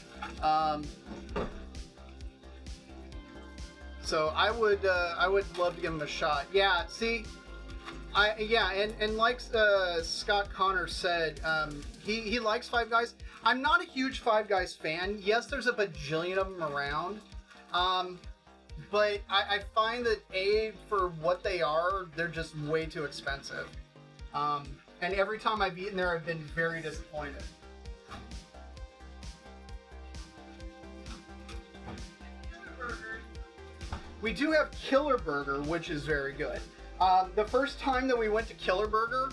So I would love to give them a shot. Yeah, see, and like Scott Connor said, he likes Five Guys. I'm not a huge Five Guys fan. Yes, there's a bajillion of them around. But I find that for what they are, they're just way too expensive. And every time I've eaten there, I've been very disappointed. We do have Killer Burger, which is very good. The first time that we went to Killer Burger,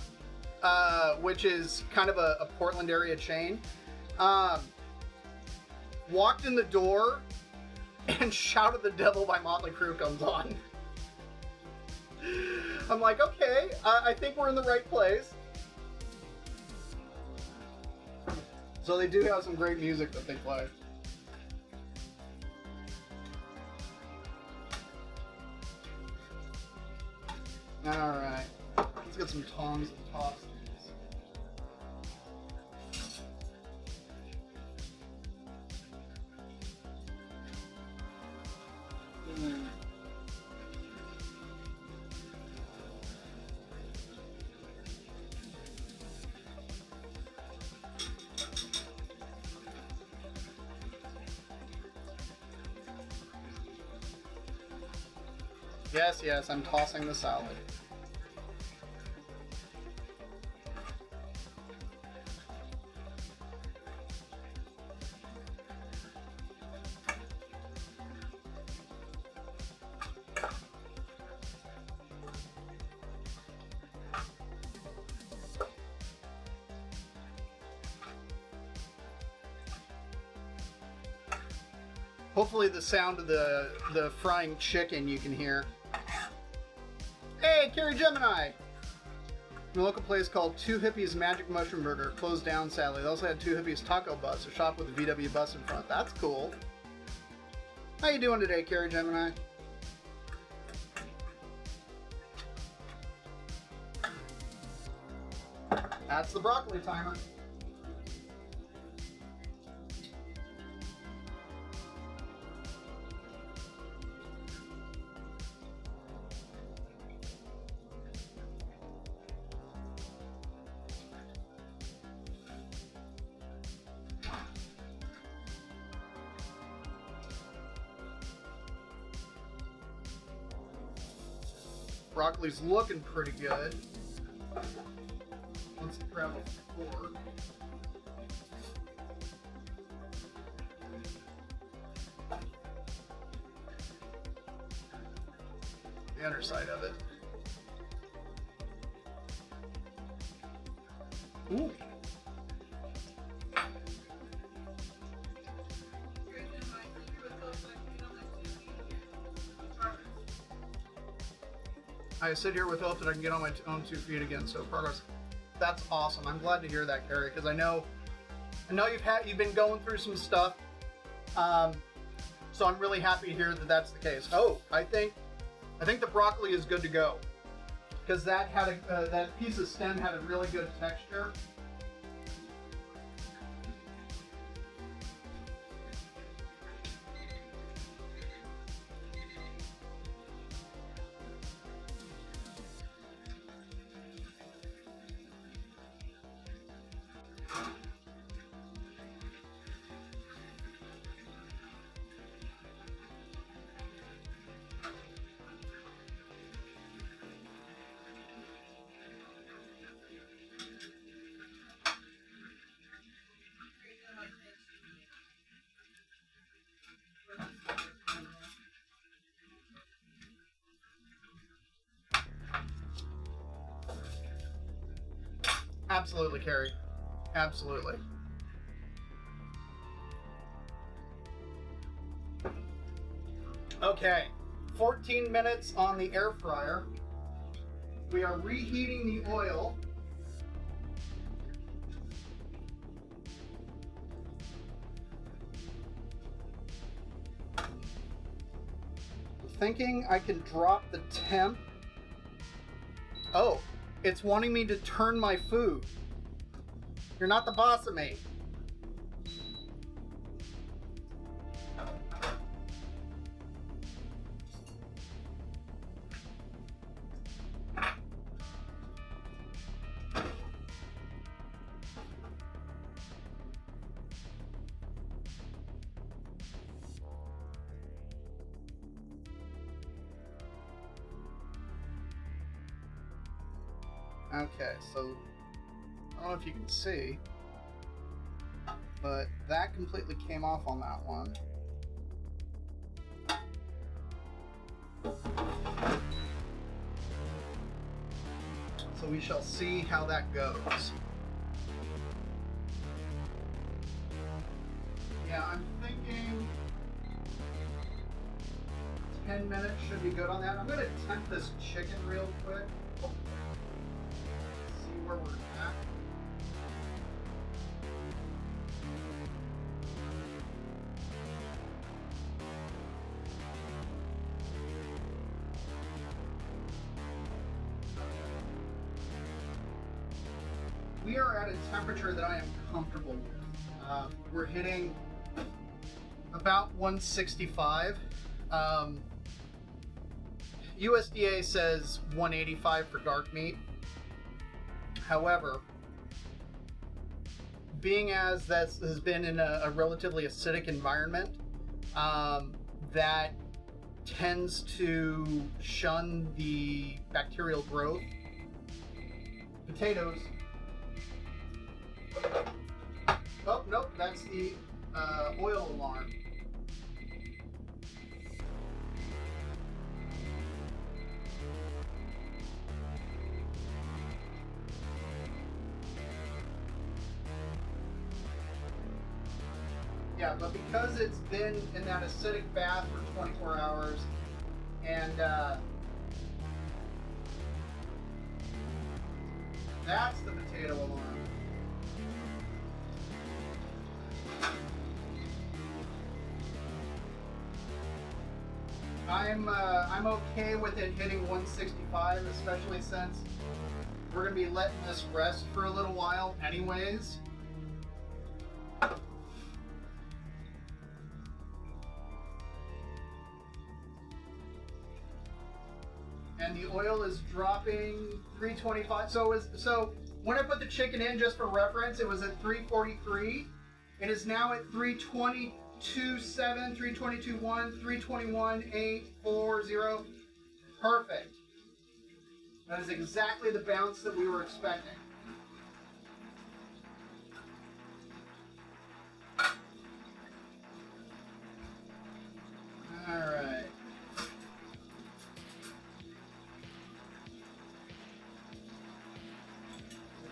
which is kind of a Portland area chain, walked in the door and Shout at the Devil by Motley Crue comes on. I'm like, okay, I think we're in the right place. So they do have some great music that they play. Alright, let's get some tongs and toss these. Yes, I'm tossing the salad. Hopefully the sound of the frying chicken you can hear. Hey, Carrie Gemini! A local place called Two Hippies Magic Mushroom Burger closed down sadly. They also had Two Hippies Taco Bus, a shop with a VW bus in front. That's cool. How you doing today, Carrie Gemini? That's the broccoli timer. Broccoli's looking pretty good. Let's grab a fork. The underside of it. Ooh. I sit here with hope that I can get on my own 2 feet again. So progress. That's awesome. I'm glad to hear that, Carrie, because I know you've been going through some stuff. So I'm really happy to hear that that's the case. Oh, I think the broccoli is good to go, because that had that piece of stem had a really good texture. Absolutely, Carrie. Absolutely. Okay, 14 minutes on the air fryer. We are reheating the oil. I'm thinking I can drop the temp. Oh, it's wanting me to turn my food. You're not the boss of me. Okay, so I don't know if you can see, but that completely came off on that one. So we shall see how that goes. Yeah, I'm thinking 10 minutes should be good on that. I'm going to temp this chicken real quick. Where we're at. We are at a temperature that I am comfortable with. We're hitting about 165. USDA says 185 for dark meat. However, being as that has been in a relatively acidic environment, that tends to shun the bacterial growth. Potatoes. Oh, nope, that's the oil alarm. Yeah, but because it's been in that acidic bath for 24 hours, and that's the potato alarm. I'm okay with it hitting 165, especially since we're gonna be letting this rest for a little while anyways. And the oil is dropping 325. So when I put the chicken in, just for reference, it was at 343. It is now at 322.7, 322.1, 321.840. Perfect. That is exactly the bounce that we were expecting. All right.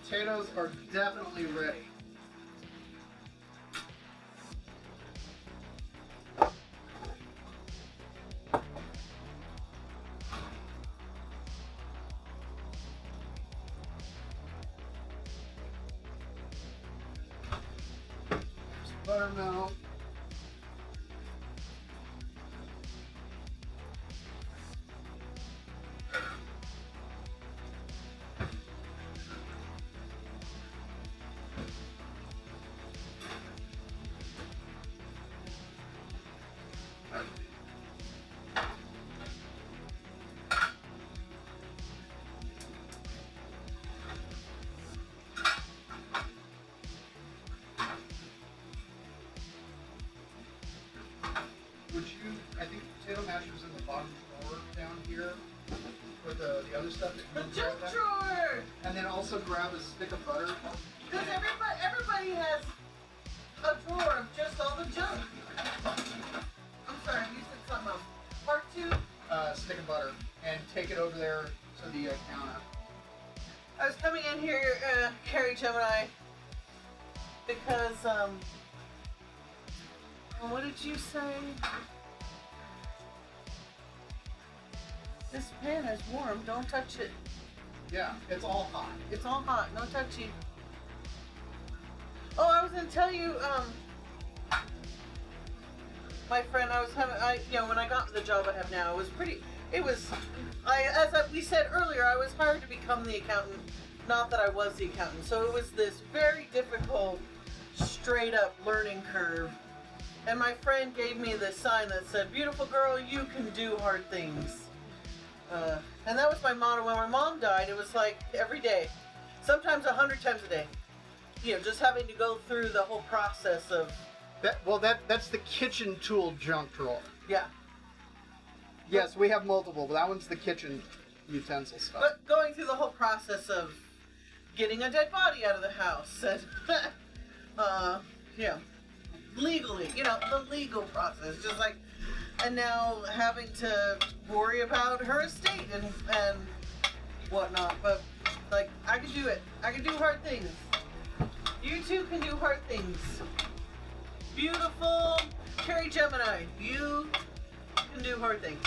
Potatoes are definitely ready. Buttermilk. mashers in the bottom drawer down here for the other stuff. The junk drawer! And then also grab a stick of butter. Because everybody has a drawer of just all the junk. I'm sorry, you said something else. Part 2? Stick of butter. And take it over there to the counter. I was coming in here, Carrie Gemini, because, what did you say? This pan is warm, don't touch it. Yeah, it's all hot. It's all hot, no touchy. Oh, I was gonna tell you, my friend, when I got the job I have now, we said earlier, I was hired to become the accountant, not that I was the accountant. So it was this very difficult, straight up learning curve. And my friend gave me this sign that said, "Beautiful girl, you can do hard things." And that was my motto. When my mom died, it was like every day, sometimes 100 times a day. Just having to go through the whole process of... That's the kitchen tool junk drawer. Yeah. Yes, we have multiple, but that one's the kitchen utensil stuff. But going through the whole process of getting a dead body out of the house and, legally, the legal process, just like, and now having to worry about her estate and whatnot. But, like, I can do it. I can do hard things. You too can do hard things. Beautiful Carrie Gemini, you can do hard things.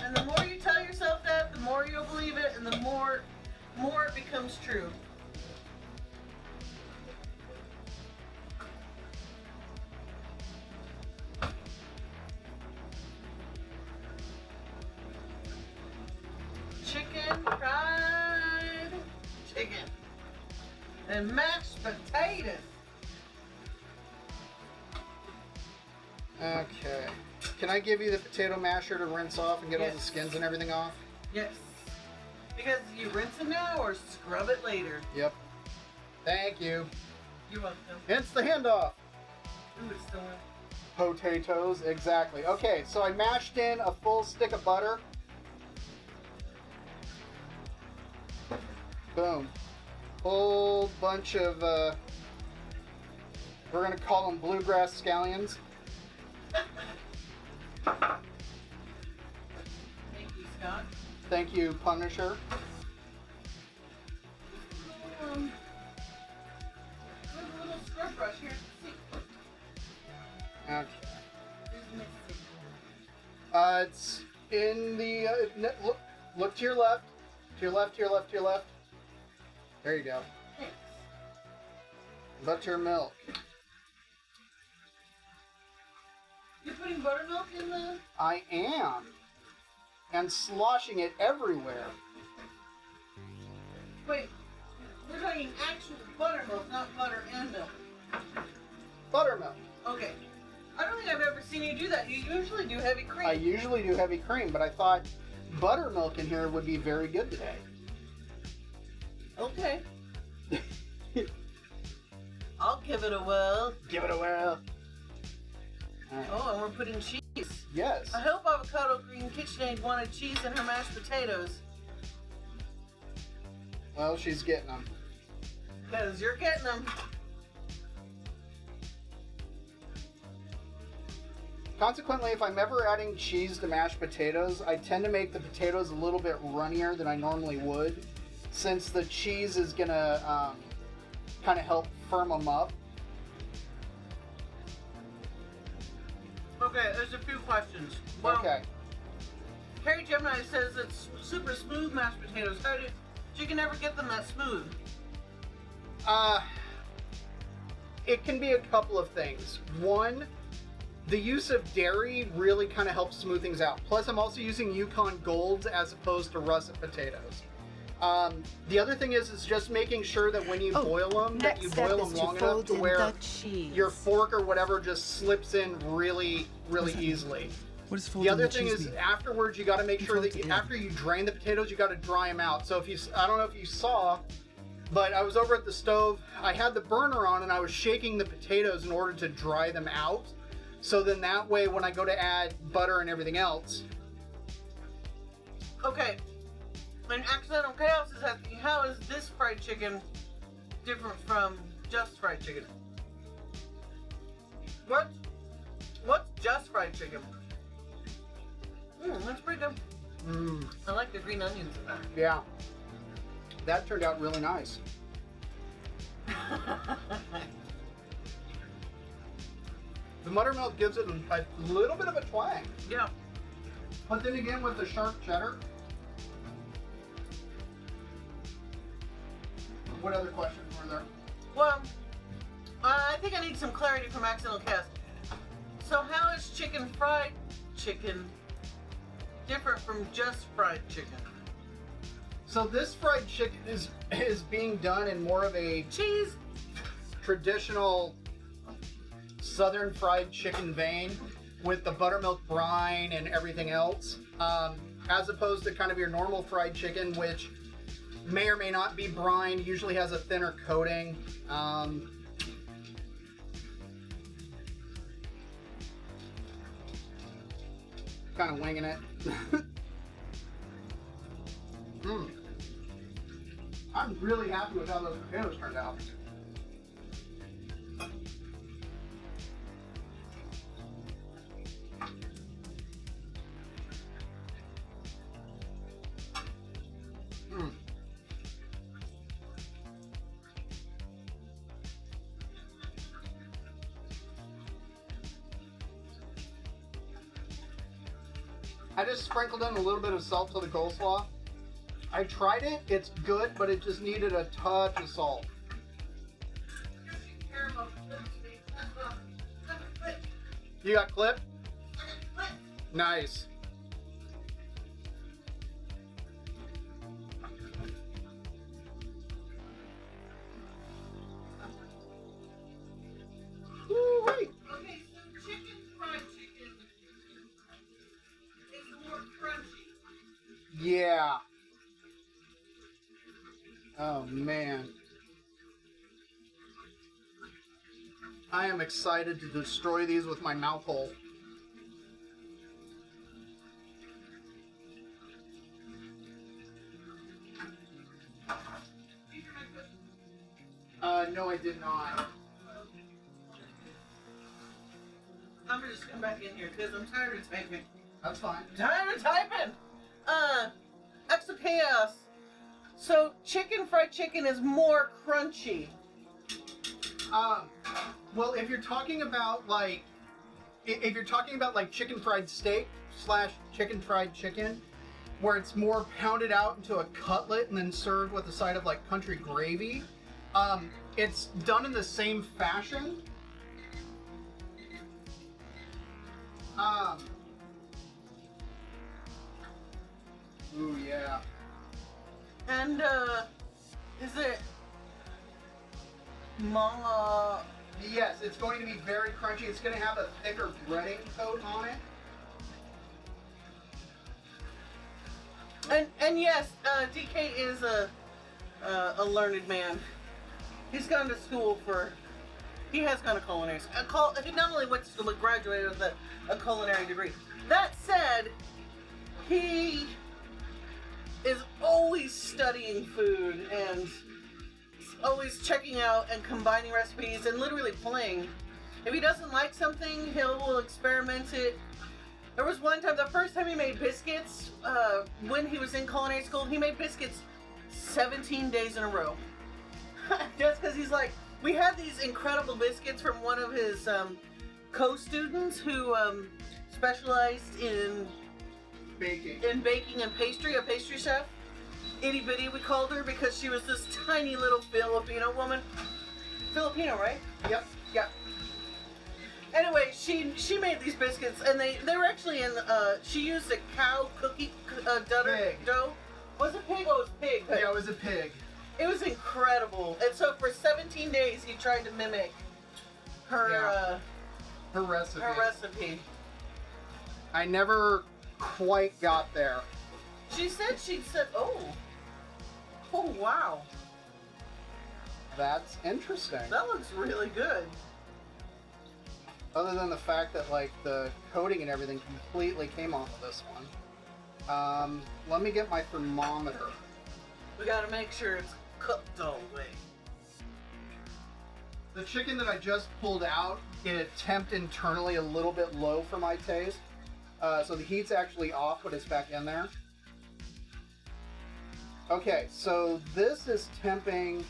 And the more you tell yourself that, the more you'll believe it, and the more it becomes true. Fried chicken and mashed potatoes. Okay. Can I give you the potato masher to rinse off and get all the skins and everything off? Yes. Because you rinse it now or scrub it later. Yep. Thank you. You're welcome. Hence the handoff. Ooh, it's still in. Potatoes, exactly. Okay, so I mashed in a full stick of butter. Boom. Whole bunch of, we're going to call them bluegrass scallions. Thank you, Scott. Thank you, Punisher. There's a little scrub brush here. Okay. There's It's in the, look to your left. To your left, to your left, to your left. There you go. Thanks. Buttermilk. You're putting buttermilk in the... I am. And sloshing it everywhere. Wait, we're talking actual buttermilk, not butter and milk. Buttermilk. Okay. I don't think I've ever seen you do that. You usually do heavy cream. I usually do heavy cream, but I thought buttermilk in here would be very good today. Okay. I'll give it a whirl. Give it a whirl. Right. Oh, and we're putting cheese. Yes. I hope AvocadoGreenKitchenAid wanted cheese in her mashed potatoes. Well, she's getting them. Because you're getting them. Consequently, if I'm ever adding cheese to mashed potatoes, I tend to make the potatoes a little bit runnier than I normally would, since the cheese is going to kind of help firm them up. Okay, there's a few questions. Well, Okay. Carrie Gemini says it's super smooth mashed potatoes. How did she can never get them that smooth? It can be a couple of things. One, the use of dairy really kind of helps smooth things out. Plus, I'm also using Yukon Golds as opposed to russet potatoes. The other thing is just making sure that when you boil them, that you boil them long enough to where your fork or whatever just slips in really, really easily. What is The other thing is afterwards, you got to make sure that after you drain the potatoes, you got to dry them out. So if you, I don't know if you saw, But I was over at the stove. I had the burner on and I was shaking the potatoes in order to dry them out. So then that way when I go to add butter and everything else. Okay. And Accidental Chaos is asking, how is this fried chicken different from just fried chicken? What's just fried chicken? That's pretty good. I like the green onions in that. Yeah. That turned out really nice. The buttermilk gives it a little bit of a twang. Yeah. But then again, with the sharp cheddar. What other questions were there? Well, I think I need some clarity from Accidental Chaos. So how is fried chicken different from just fried chicken? So this fried chicken is being done in more of a Cheese. traditional southern fried chicken vein with the buttermilk brine and everything else, as opposed to kind of your normal fried chicken, which may or may not be brine, usually has a thinner coating. Kind of winging it. I'm really happy with how those potatoes turned out. I just sprinkled in a little bit of salt to the coleslaw. I tried it, it's good, but it just needed a touch of salt. You got clipped? Nice. Woo-wee. Okay, so fried chicken is more crunchy. Yeah. Oh man. I am excited to destroy these with my mouth hole. No, I did not. I'm gonna just come back in here because I'm tired of typing. That's fine. Tired of typing! Extra chaos. So fried chicken is more crunchy. Well, if you're talking about like chicken fried steak / chicken fried chicken, where it's more pounded out into a cutlet and then served with a side of like country gravy, it's done in the same fashion. Ooh, yeah. And, is it mama? Yes, it's going to be very crunchy. It's going to have a thicker breading coat on it. And yes, Decay is a learned man. He's gone to school he has gone to culinary school. He not only went to school, but graduated with a culinary degree. That said, he is always studying food and always checking out and combining recipes and literally playing. If he doesn't like something, will experiment it. There was one time, the first time he made biscuits, when he was in culinary school, he made biscuits 17 days in a row. Just because he's like, we had these incredible biscuits from one of his co-students who specialized in Baking. And pastry, a pastry chef. Itty bitty, we called her because she was this tiny little Filipino woman. Filipino, right? Yep. Yeah. Anyway, she made these biscuits, and they were actually in. She used a cow cookie dough. Was it pig? Oh, it was pig. Yeah, it was a pig. It was incredible, and so for 17 days he tried to mimic her recipe. Her recipe. I never quite got there. She said oh wow. That's interesting. That looks really good. Other than the fact that like the coating and everything completely came off of this one. Let me get my thermometer. We gotta make sure it's cooked all the way. The chicken that I just pulled out, it temped internally a little bit low for my taste. So the heat's actually off, but it's back in there. Okay, so this is temping...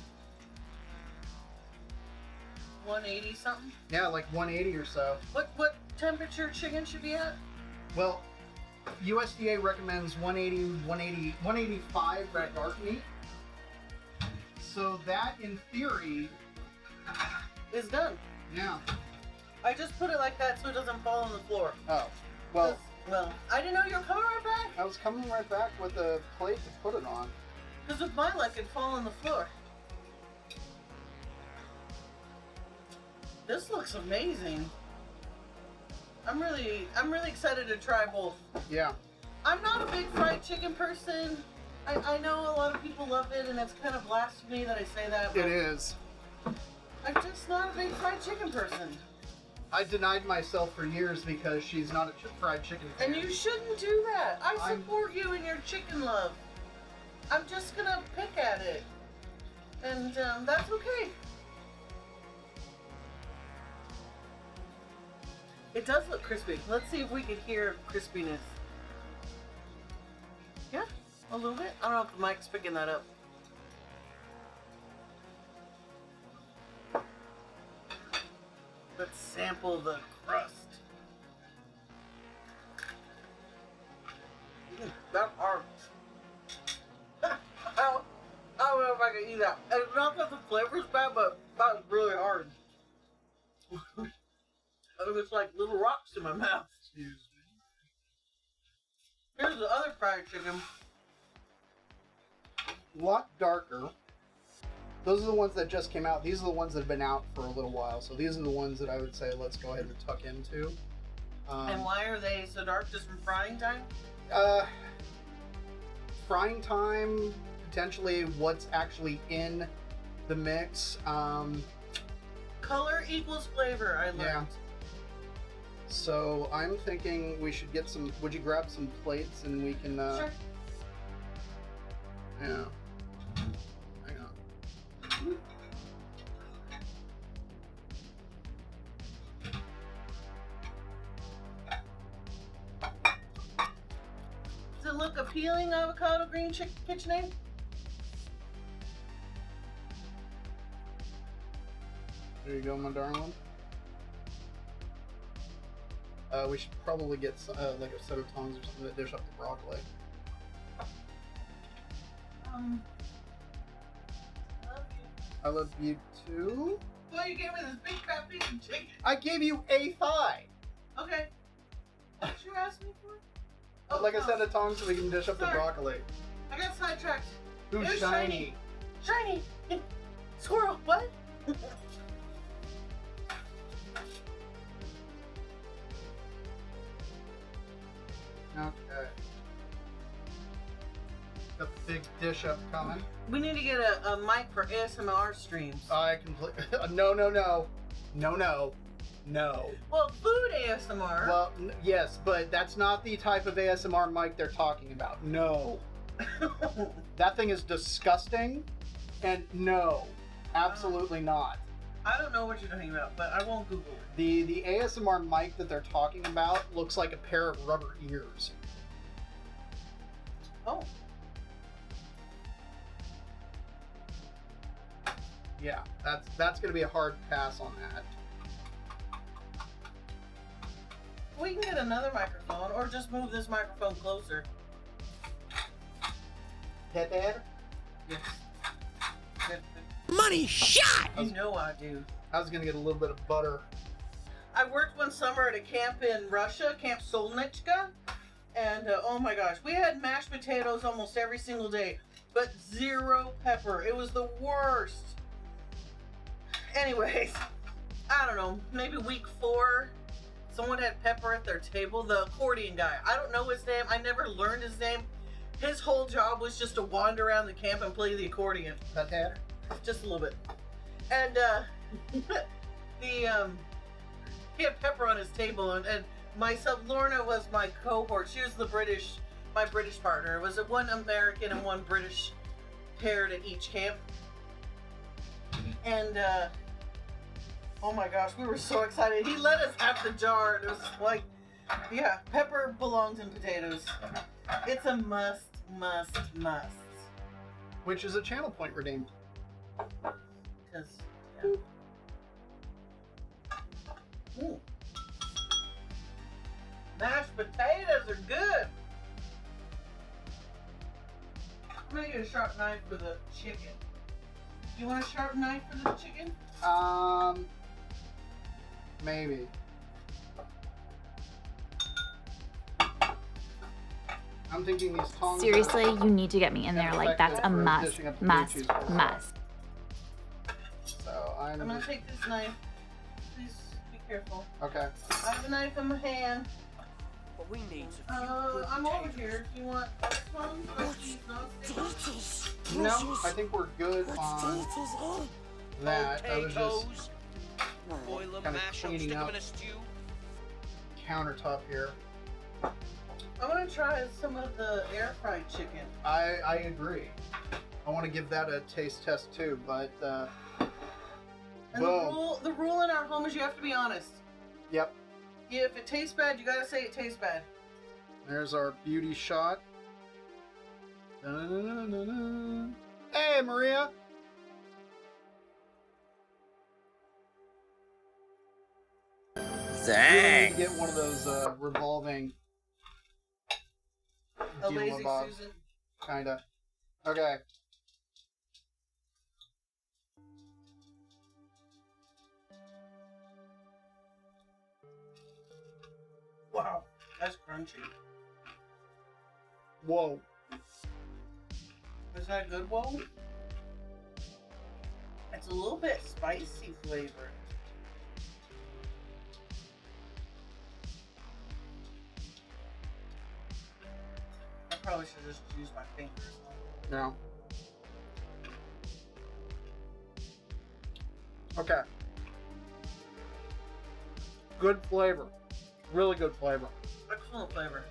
180 something? Yeah, like 180 or so. What temperature chicken should be at? Well, USDA recommends 185 for dark meat. So that, in theory... It's done. Yeah. I just put it like that so it doesn't fall on the floor. Oh, well... Well, I didn't know you were coming right back. I was coming right back with a plate to put it on. Because with my luck, it'd fall on the floor. This looks amazing. I'm really excited to try both. Yeah. I'm not a big fried chicken person. I know a lot of people love it, and it's kind of blasphemy that I say that. It is. I'm just not a big fried chicken person. I denied myself for years because she's not a fried chicken fan. And you shouldn't do that. I support you in your chicken love. I'm just gonna pick at it. And that's okay. It does look crispy. Let's see if we can hear crispiness. Yeah, a little bit. I don't know if the mic's picking that up. Let's sample the crust. That's hard. I don't know if I can eat that. And not that the flavor's bad, but that was really hard. I think it's like little rocks in my mouth. Excuse me. Here's the other fried chicken. A lot darker. Those are the ones that just came out. These are the ones that have been out for a little while. So these are the ones that I would say let's go ahead and tuck into. And why are they so dark? Just from frying time? Frying time, potentially what's actually in the mix. Color equals flavor, I learned. Yeah. So I'm thinking we should get some, would you grab some plates and we can... Sure. Yeah. Hang on. Does it look appealing, Avocado Green KitchenAid? There you go, my darling. We should probably get like a set of tongs or something to dish up the broccoli. I love you too. Well, you gave me this big fat piece of chicken. I gave you a thigh. Okay. What did you ask me for? Oh, Like no. a set of tongs so we can dish up the Sorry. broccoli. I got sidetracked. Who's It was shiny? Shiny! Squirrel, what? Okay. Got the big dish up coming. We need to get a mic for ASMR streams. I completely. No. No. Well, food ASMR. Well, yes, but that's not the type of ASMR mic they're talking about. No. That thing is disgusting. And no, absolutely not. I don't know what you're talking about, but I won't Google it. The ASMR mic that they're talking about looks like a pair of rubber ears. Oh. Yeah, that's going to be a hard pass on that. We can get another microphone, or just move this microphone closer. Pepper? Yes. Money shot! You know I do. I was going to get a little bit of butter. I worked one summer at a camp in Russia, Camp Solnichka, and oh my gosh, we had mashed potatoes almost every single day, but zero pepper. It was the worst. Anyways, I don't know, maybe week 4, someone had pepper at their table. The accordion guy, I don't know his name. I never learned his name. His whole job was just to wander around the camp and play the accordion. Pepper? Just a little bit. And he had pepper on his table, and myself, Lorna was my cohort. She was my British partner. It was one American and one British paired at each camp. And oh my gosh, we were so excited. He let us have the jar, and it was like, yeah, pepper belongs in potatoes. It's a must. Which is a channel point redeemed. Because, yeah. Ooh. Mashed potatoes are good. I'm gonna get a sharp knife for the chicken. Do you want a sharp knife for the chicken? Maybe. I'm thinking these tongs. Seriously, you need to get me in there. Like, that's a must. So I'm gonna take this knife. Please be careful. Okay. I have a knife in my hand. But we need I'm over here. Do you want this one? No, I think we're good on that. I was just boil kind of mash cleaning them up in a stew. countertop here. I want to try some of the air fried chicken. I agree. I want to give that a taste test too, but and the rule in our home is you have to be honest. Yep. If it tastes bad, you gotta say it tastes bad. There's our beauty shot. Da-na-na-na-na. Hey, Maria. Thanks. Get one of those revolving. A lazy Susan. Kinda. Okay. Wow, that's crunchy. Whoa. Is that good, whoa? It's a little bit spicy flavored. I probably should just use my fingers. No. Okay. Good flavor. Really good flavor. Excellent flavor.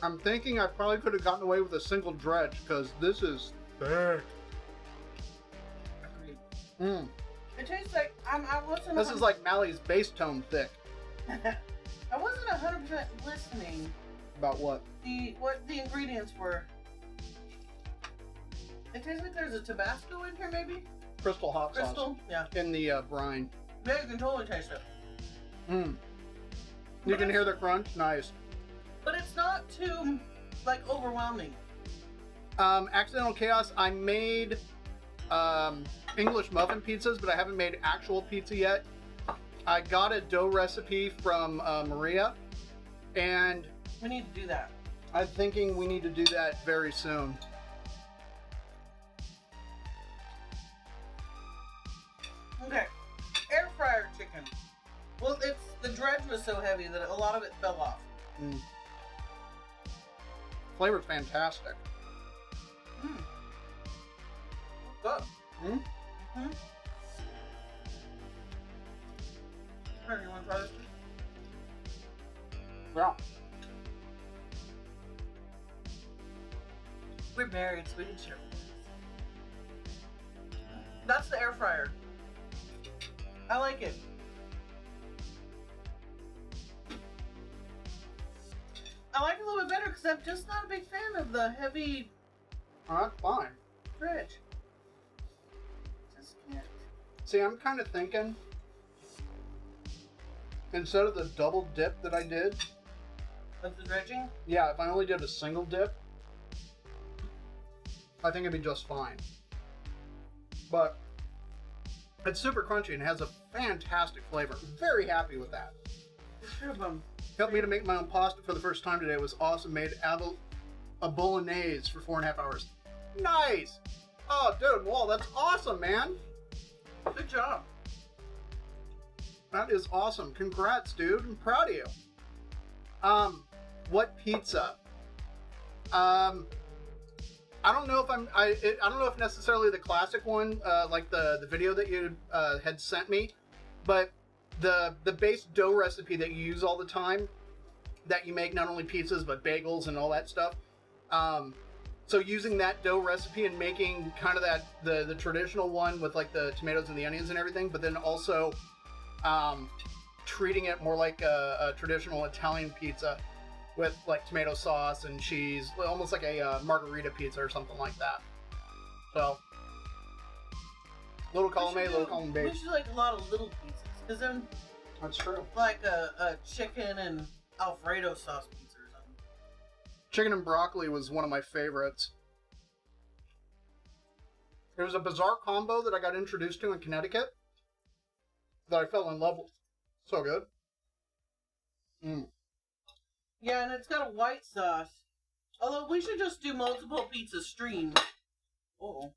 I'm thinking I probably could have gotten away with a single dredge because this is thick. Agreed. Mm. It tastes like I wasn't. This is like Mally's bass tone thick. I wasn't 100% listening. About what? What the ingredients were. It tastes like there's a Tabasco in here, maybe. Crystal hot sauce. Crystal, yeah. In the brine. Yeah, you can totally taste it. Mm. You can hear the crunch. Nice. But it's not too like overwhelming. Accidental Chaos. I made English muffin pizzas, but I haven't made actual pizza yet. I got a dough recipe from Maria, and We need to do that. I'm thinking we need to do that very soon. Okay, air fryer chicken. Well, the dredge was so heavy that a lot of it fell off. Mm. Flavor's fantastic. Mm. Good. Mm? Hmm. Here, you want to try this? Yeah. We're married, so we can share. That's the air fryer. I like it. I like it a little bit better because I'm just not a big fan of the heavy Oh, that's fine. dredge. Just can't. See, I'm kind of thinking, instead of the double dip that I did, Of the dredging? yeah, if I only did a single dip, I think it'd be just fine. But it's super crunchy and has a fantastic flavor. Very happy with that. Helped me to make my own pasta for the first time today. It was awesome. Made a bolognese for 4.5 hours. Nice! Oh, dude, whoa, that's awesome, man. Good job. That is awesome. Congrats, dude. I'm proud of you. What pizza? I don't know if I don't know if necessarily the classic one, like the video that you had sent me, but the base dough recipe that you use all the time, that you make not only pizzas but bagels and all that stuff. So using that dough recipe and making kind of that the traditional one with like the tomatoes and the onions and everything, but then also treating it more like a traditional Italian pizza with like tomato sauce and cheese, almost like a margarita pizza or something like that. So, little column A, little column B. We should like a lot of little pizzas, because then That's true. like a chicken and Alfredo sauce pizza or something. Chicken and broccoli was one of my favorites. It was a bizarre combo that I got introduced to in Connecticut that I fell in love with. So good. Yeah, and it's got a white sauce. Although we should just do multiple pizza streams. Oh.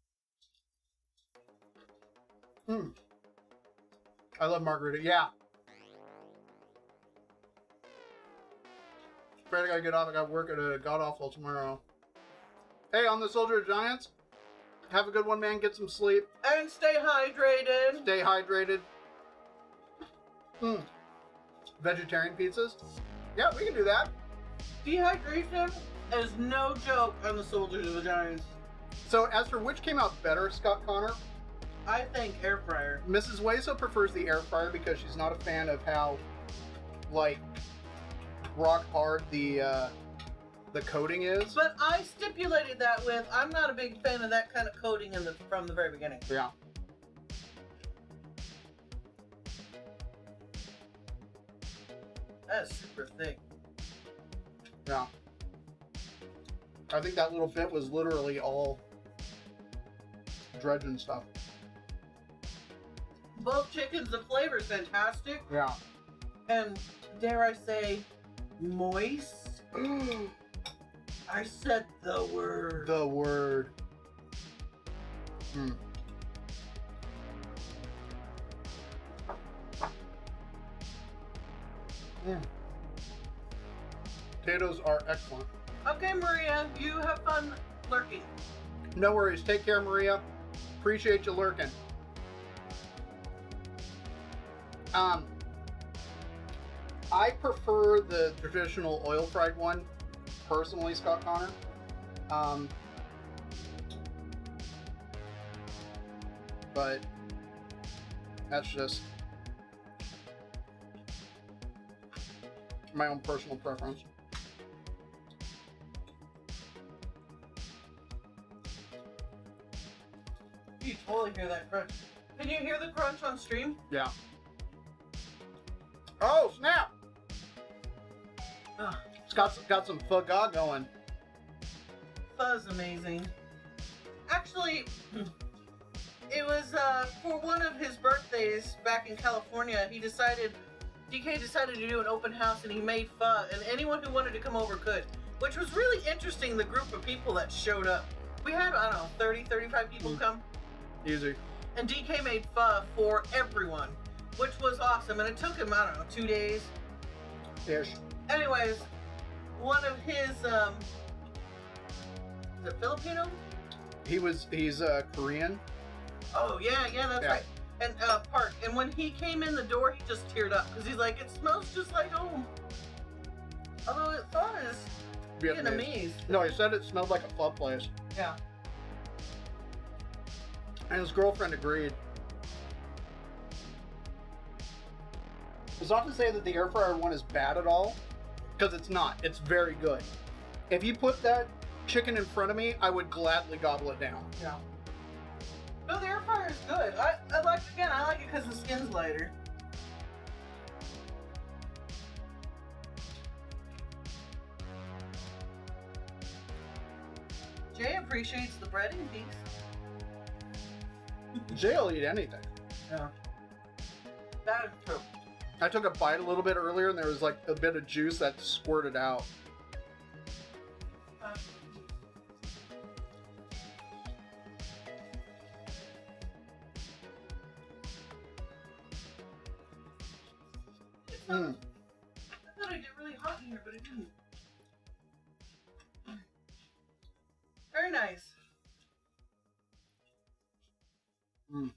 I love margarita. Yeah. Afraid I gotta get off. I got work at a god awful tomorrow. Hey, I'm the Soldier of Giants. Have a good one, man. Get some sleep. And stay hydrated. Stay hydrated. Vegetarian pizzas? Yeah, we can do that. Dehydration is no joke on the Soldiers of the Giants. So, as for which came out better, Scott Connor, I think air fryer. Mrs. Weso prefers the air fryer because she's not a fan of how, like, rock hard the coating is. But I stipulated that with, I'm not a big fan of that kind of coating from the very beginning. Yeah. That's super thick. Yeah. I think that little bit was literally all dredge and stuff. Both chickens, the flavor is fantastic. Yeah. And dare I say, moist? I said the word. The word. Potatoes are excellent. Okay, Maria, you have fun lurking. No worries. Take care, Maria. Appreciate you lurking. I prefer the traditional oil fried one, personally, Scott Connor. But that's just my own personal preference. You totally hear that crunch. Can you hear the crunch on stream? Yeah. Oh, snap! Ugh. It's got some fugga going. Fuzz amazing. Actually, it was for one of his birthdays back in California. DK decided to do an open house and he made pho, and anyone who wanted to come over could, which was really interesting, the group of people that showed up. We had, I don't know, 30, 35 people come. Easy. And DK made pho for everyone, which was awesome. And it took him, I don't know, 2 days. Ish. Anyways, one of his, is it Filipino? He's Korean. Oh, yeah, that's right. And Park. And when he came in the door, he just teared up because he's like, it smells just like home. Although it thought it was Vietnamese. No, he said it smelled like a pho place. Yeah. And his girlfriend agreed. It's not to say that the air fryer one is bad at all, because it's not. It's very good. If you put that chicken in front of me, I would gladly gobble it down. Yeah. No, the air fryer is good. I like it because the skin's lighter. Jay appreciates the breading piece. Jay'll eat anything. Yeah. That is true. I took a bite a little bit earlier and there was like a bit of juice that squirted out. I thought it'd get really hot in here, but it didn't. Very Very nice. Mm.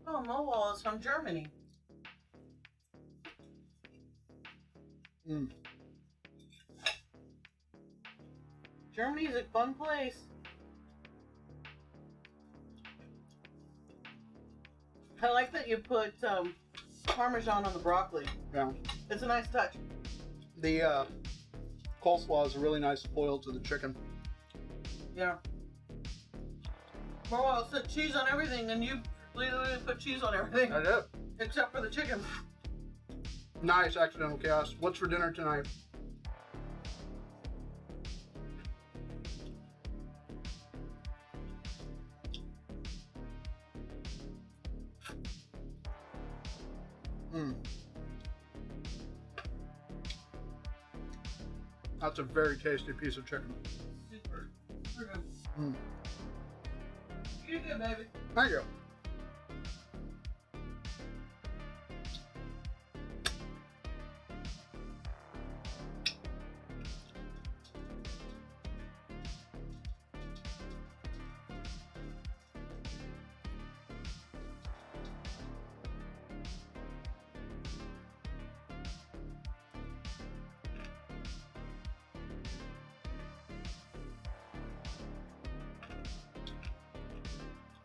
Oh, Mowal is from Germany. Mm. Germany's a fun place. I like that you put parmesan on the broccoli. Yeah. It's a nice touch. The coleslaw is a really nice foil to the chicken. Yeah. Well, said cheese on everything, and you literally put cheese on everything. I did. Except for the chicken. Nice accidental chaos. What's for dinner tonight? That's a very tasty piece of chicken. Super. Super good. Mm. You're good, baby. Thank you.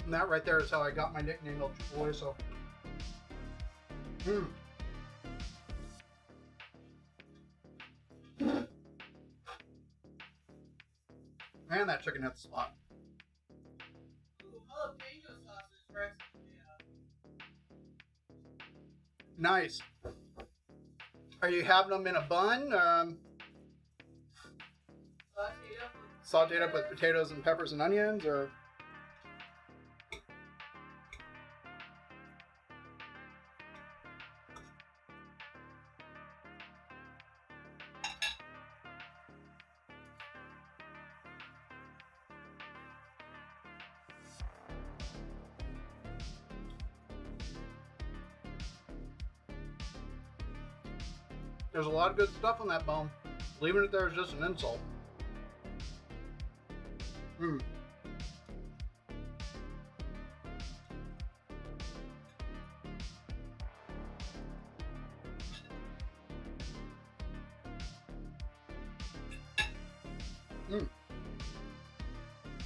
And that right there is how I got my nickname El Chipotle. So, man, that chicken hit the spot. Jalapeno sausage for Nice. Are you having them in a bun? Sauteed up with potatoes and peppers and onions, or? There's a lot of good stuff on that bone. Leaving it there is just an insult.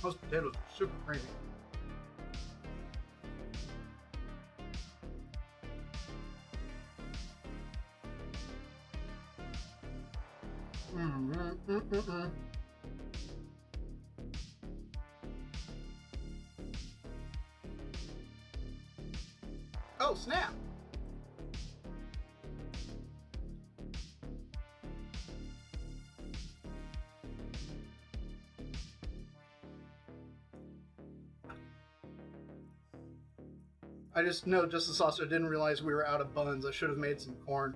Those potatoes are super creamy. Oh, snap. I just noticed the sauce. I didn't realize we were out of buns. I should have made some corn.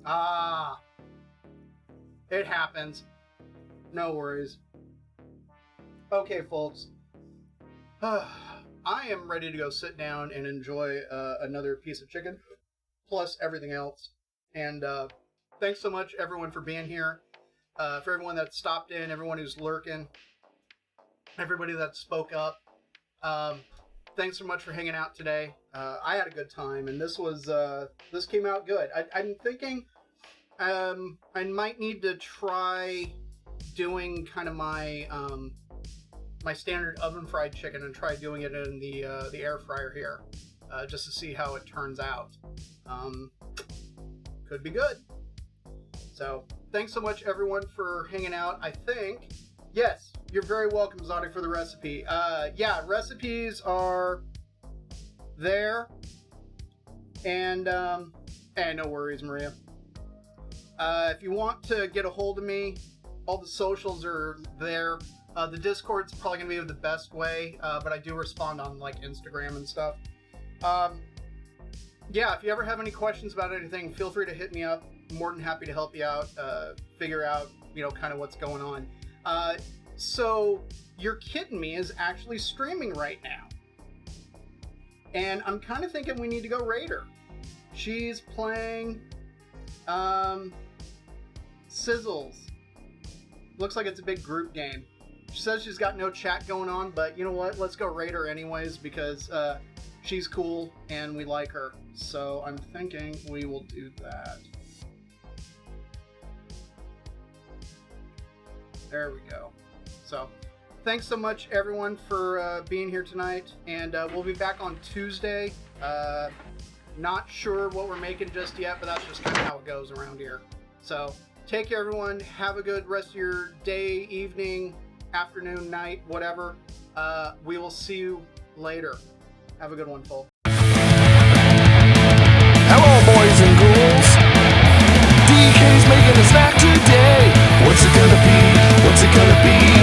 Ah. It happens. No worries. Okay, folks. I am ready to go sit down and enjoy another piece of chicken, plus everything else. And thanks so much, everyone, for being here. For everyone that stopped in, everyone who's lurking, everybody that spoke up. Thanks so much for hanging out today. I had a good time, and this came out good. I'm thinking I might need to try doing kind of my my standard oven fried chicken and try doing it in the air fryer here, just to see how it turns out. Could be good. So thanks so much, everyone, for hanging out. I think, yes, you're very welcome, Zadi, for the recipe. Yeah, recipes are there, and no worries, Maria. If you want to get a hold of me, all the socials are there. The Discord's probably going to be the best way, but I do respond on like Instagram and stuff. Yeah, if you ever have any questions about anything, feel free to hit me up. I'm more than happy to help you out, figure out, kind of what's going on. So, You're Kidding Me is actually streaming right now. And I'm kind of thinking we need to go raid her. She's playing Sizzles. Looks like it's a big group game. She says she's got no chat going on, but you know what? Let's go raid her anyways because she's cool and we like her. So I'm thinking we will do that. There we go. So thanks so much everyone for being here tonight, and we'll be back on Tuesday. Not sure what we're making just yet, but that's just kind of how it goes around here. So take care everyone. Have a good rest of your day, evening, afternoon, night, whatever. We will see you later. Have a good one, folks. Hello, boys and ghouls. DK's making a snack today. What's it gonna be? What's it gonna be?